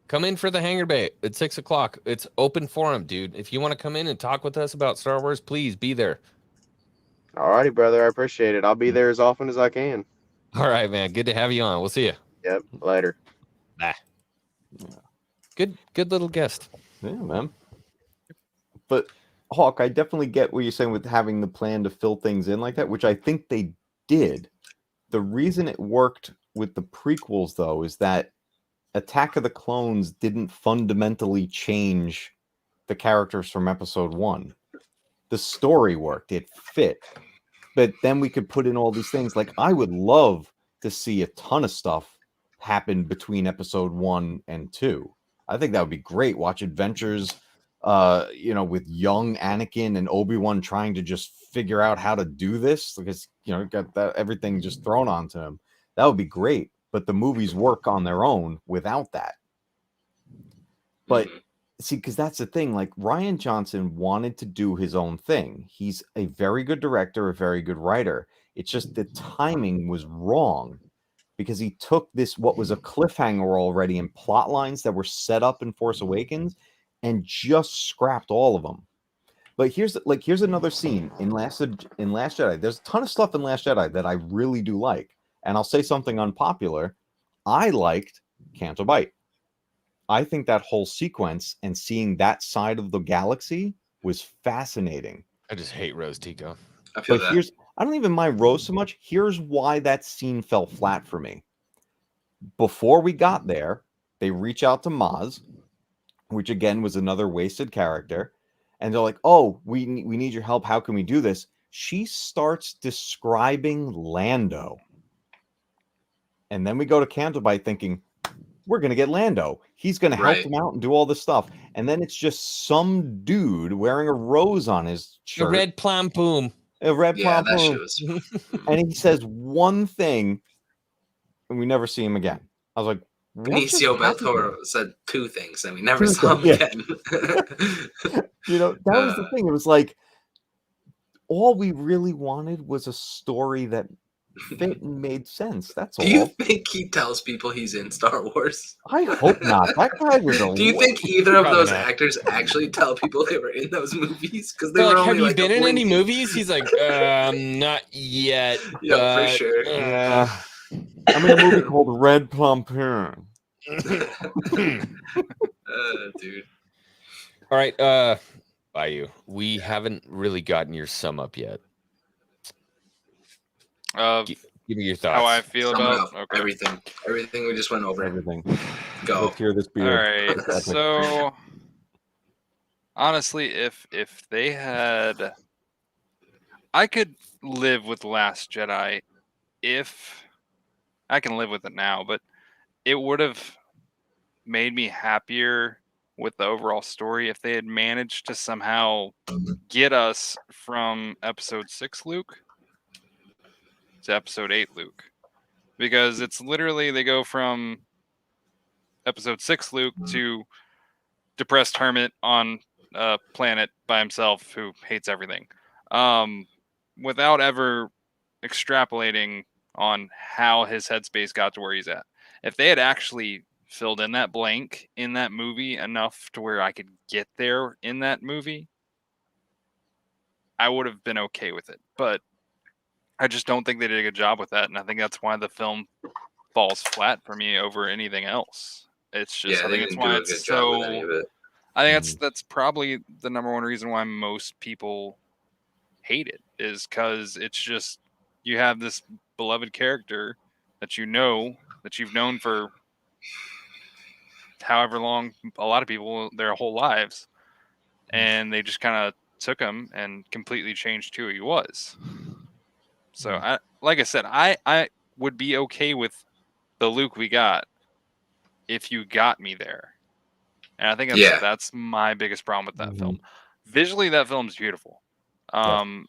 come in for the Hanger Bay at 6 o'clock. It's open forum, dude. If you want to come in and talk with us about Star Wars, please be there. Alrighty, brother. I appreciate it. I'll be there as often as I can. All right, man. Good to have you on. We'll see you. Yep. Later. Bye. Good little guest. Yeah, man. But Hawk, I definitely get what you're saying with having the plan to fill things in like that, which I think they did. The reason it worked with the prequels, though, is that Attack of the Clones didn't fundamentally change the characters from episode 1. The story worked. It fit. But then we could put in all these things. Like, I would love to see a ton of stuff happen between episode 1 and 2. I think that would be great. Watch adventures, with young Anakin and Obi-Wan trying to just figure out how to do this because, got that everything just thrown onto him. That would be great. But the movies work on their own without that. But see, because that's the thing, like Rian Johnson wanted to do his own thing. He's a very good director, a very good writer. It's just the timing was wrong because he took this, what was a cliffhanger already in plot lines that were set up in Force Awakens and just scrapped all of them. But here's another scene in Last Jedi. There's a ton of stuff in Last Jedi that I really do like. And I'll say something unpopular. I liked Canto Bight. I think that whole sequence and seeing that side of the galaxy was fascinating. I just hate Rose Tico. I feel that. I don't even mind Rose so much. Here's why that scene fell flat for me. Before we got there, they reach out to Maz, which again was another wasted character. And they're like, oh, we need your help. How can we do this? She starts describing Lando. And then we go to Canto Bight thinking, we're going to get Lando. He's going to help him out and do all this stuff. And then it's just some dude wearing a rose on his shirt. A red plum-poom. A red Yeah, that plum-poom. shit was... And he says one thing, and we never see him again. I was like, Benicio del Toro said 2 things, and we never saw him again. That was the thing. It was like, all we really wanted was a story that fit and made sense. That's all. Do you think he tells people he's in Star Wars? I hope not. That guy was Do you think either of those actors actually tell people they were in those movies? Because they were only have you like been in any movies? He's like, not yet. Yeah, for sure. I'm in a movie called Red Plum Poom. Dude. All right, Bayou. We haven't really gotten your sum up yet. Of Give me your How I thoughts. feel Sum it about up. Everything we just went over. Everything. Go. Let's hear this All beard. right. So honestly, if they had, I could live with Last Jedi if I can live with it now, but it would have made me happier with the overall story if they had managed to somehow get us from episode 6 Luke to episode 8 Luke, because it's literally they go from episode 6 Luke to depressed hermit on a planet by himself who hates everything, without ever extrapolating on how his headspace got to where he's at. If they had actually filled in that blank in that movie enough to where I could get there in that movie, I would have been okay with it. But I just don't think they did a good job with that, and I think that's why the film falls flat for me over anything else. It's just, Yeah, I they think it's didn't do why a it's good job with any so. of it. I think that's probably the number one reason why most people hate it, is because it's just, you have this beloved character that you've known for however long, a lot of people their whole lives, and they just kind of took him and completely changed who he was. So like I said, I would be okay with the Luke we got if you got me there. And I think that's my biggest problem with that film. Visually, that film's beautiful. And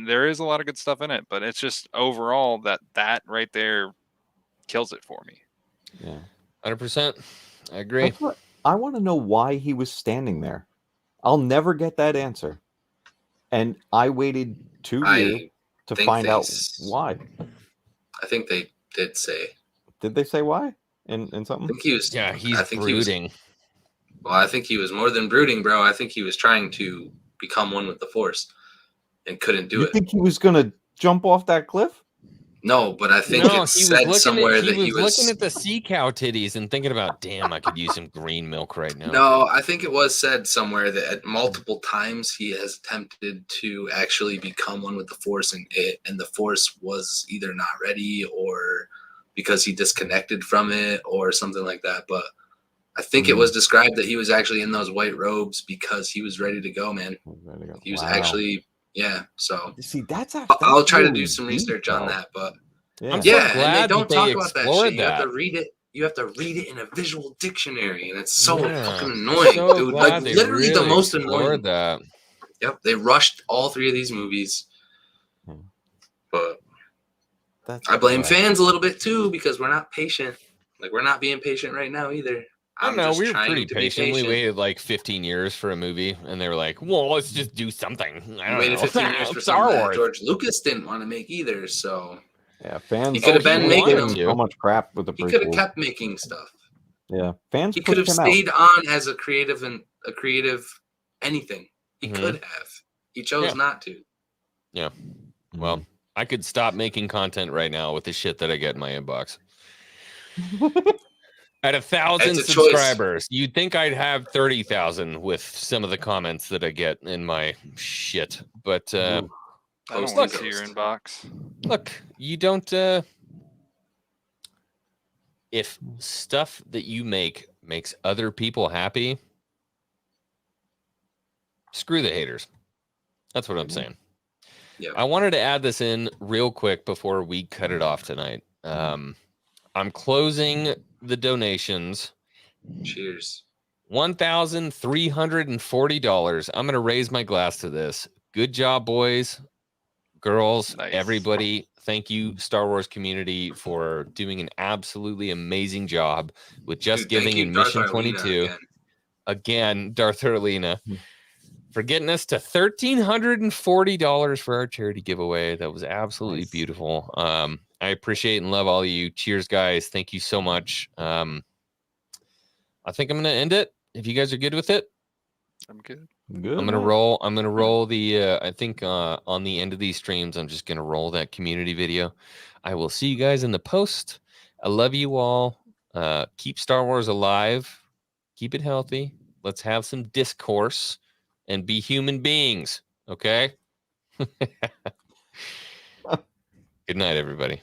there is a lot of good stuff in it, but it's just overall that right there kills it for me. Yeah. 100%. I agree. I want to know why he was standing there. I'll never get that answer. And I waited 2 years to find out why. I think they did say. Did they say why? In something? I think he was. Yeah, he's I think brooding. Well, I think he was more than brooding, bro. I think he was trying to become one with the Force and couldn't do it. You think he was going to jump off that cliff? No, but I think it said somewhere that he was looking at the sea cow titties and thinking about, damn, I could use some green milk right now. No, I think it was said somewhere that at multiple times he has attempted to actually become one with the Force, and the Force was either not ready or because he disconnected from it or something like that. But I think it was described that he was actually in those white robes because he was ready to go, man. He was actually, yeah. So see, that's I'll try really to do some research on that, but I'm so and glad they don't that talk they about that explored shit. You have that. to read it. You have to read it in a visual dictionary, and it's so fucking annoying, So dude. glad Like they literally the really most explored annoying. that. Yep, they rushed all 3 of these movies, but I blame fans a little bit too because we're not patient. Like we're not being patient right now either. I'm no, just we were trying pretty to be patient. We patient. waited like 15 years for a movie, and they were like, "Well, let's just do something." I We don't waited know. 15 years for Star something that Wars. George Lucas didn't want to make either. So yeah, fans. He could have been making them. so much crap with the He could have prequels. kept making stuff. Yeah, fans. He could have pushed him stayed out. on as a creative anything. He could have. He chose not to. Yeah. Well, I could stop making content right now with the shit that I get in my inbox. At 1,000 It's a subscribers, you'd think I'd have 30,000 with some of the comments that I get in my shit. But I don't want to see your inbox. Look, you don't. If stuff that you make makes other people happy, screw the haters. That's what I'm saying. Yeah. I wanted to add this in real quick before we cut it off tonight. I'm closing the donations. Cheers. $1,340. I'm going to raise my glass to this. Good job, boys, girls, everybody. Thank you, Star Wars community, for doing an absolutely amazing job with Just Giving and Mission 22. Again, Darth Erlina, for getting us to $1,340 for our charity giveaway. That was absolutely beautiful. I appreciate and love all of you. Cheers, guys. Thank you so much. I think I'm going to end it. If you guys are good with it. I'm good. I'm going to roll. I'm going to roll the, I think on the end of these streams, I'm just going to roll that community video. I will see you guys in the post. I love you all. Keep Star Wars alive. Keep it healthy. Let's have some discourse and be human beings. Okay. Good night, everybody.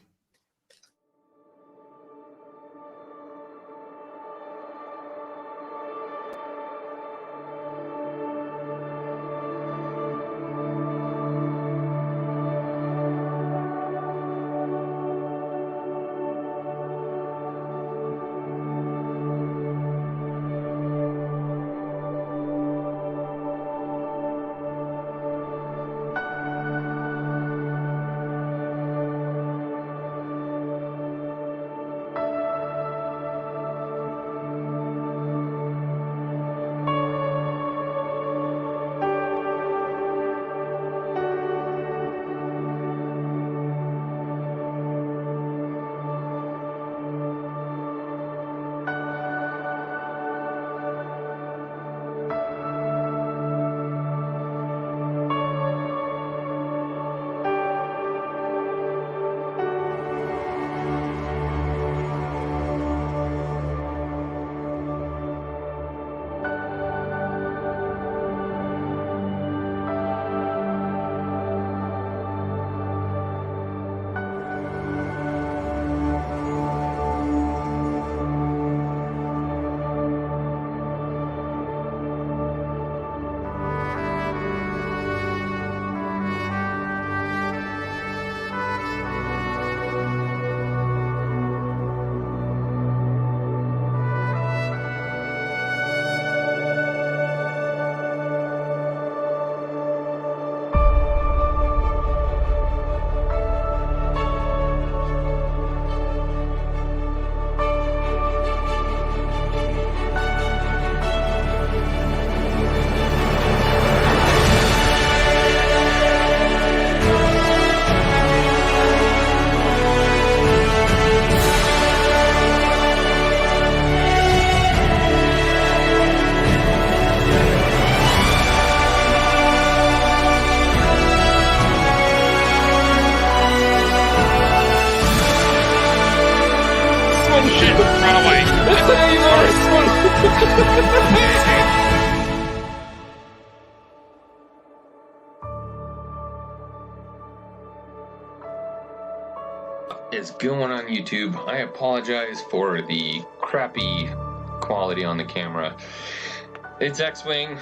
is going on YouTube? I apologize for the crappy quality on the camera. It's X-Wing.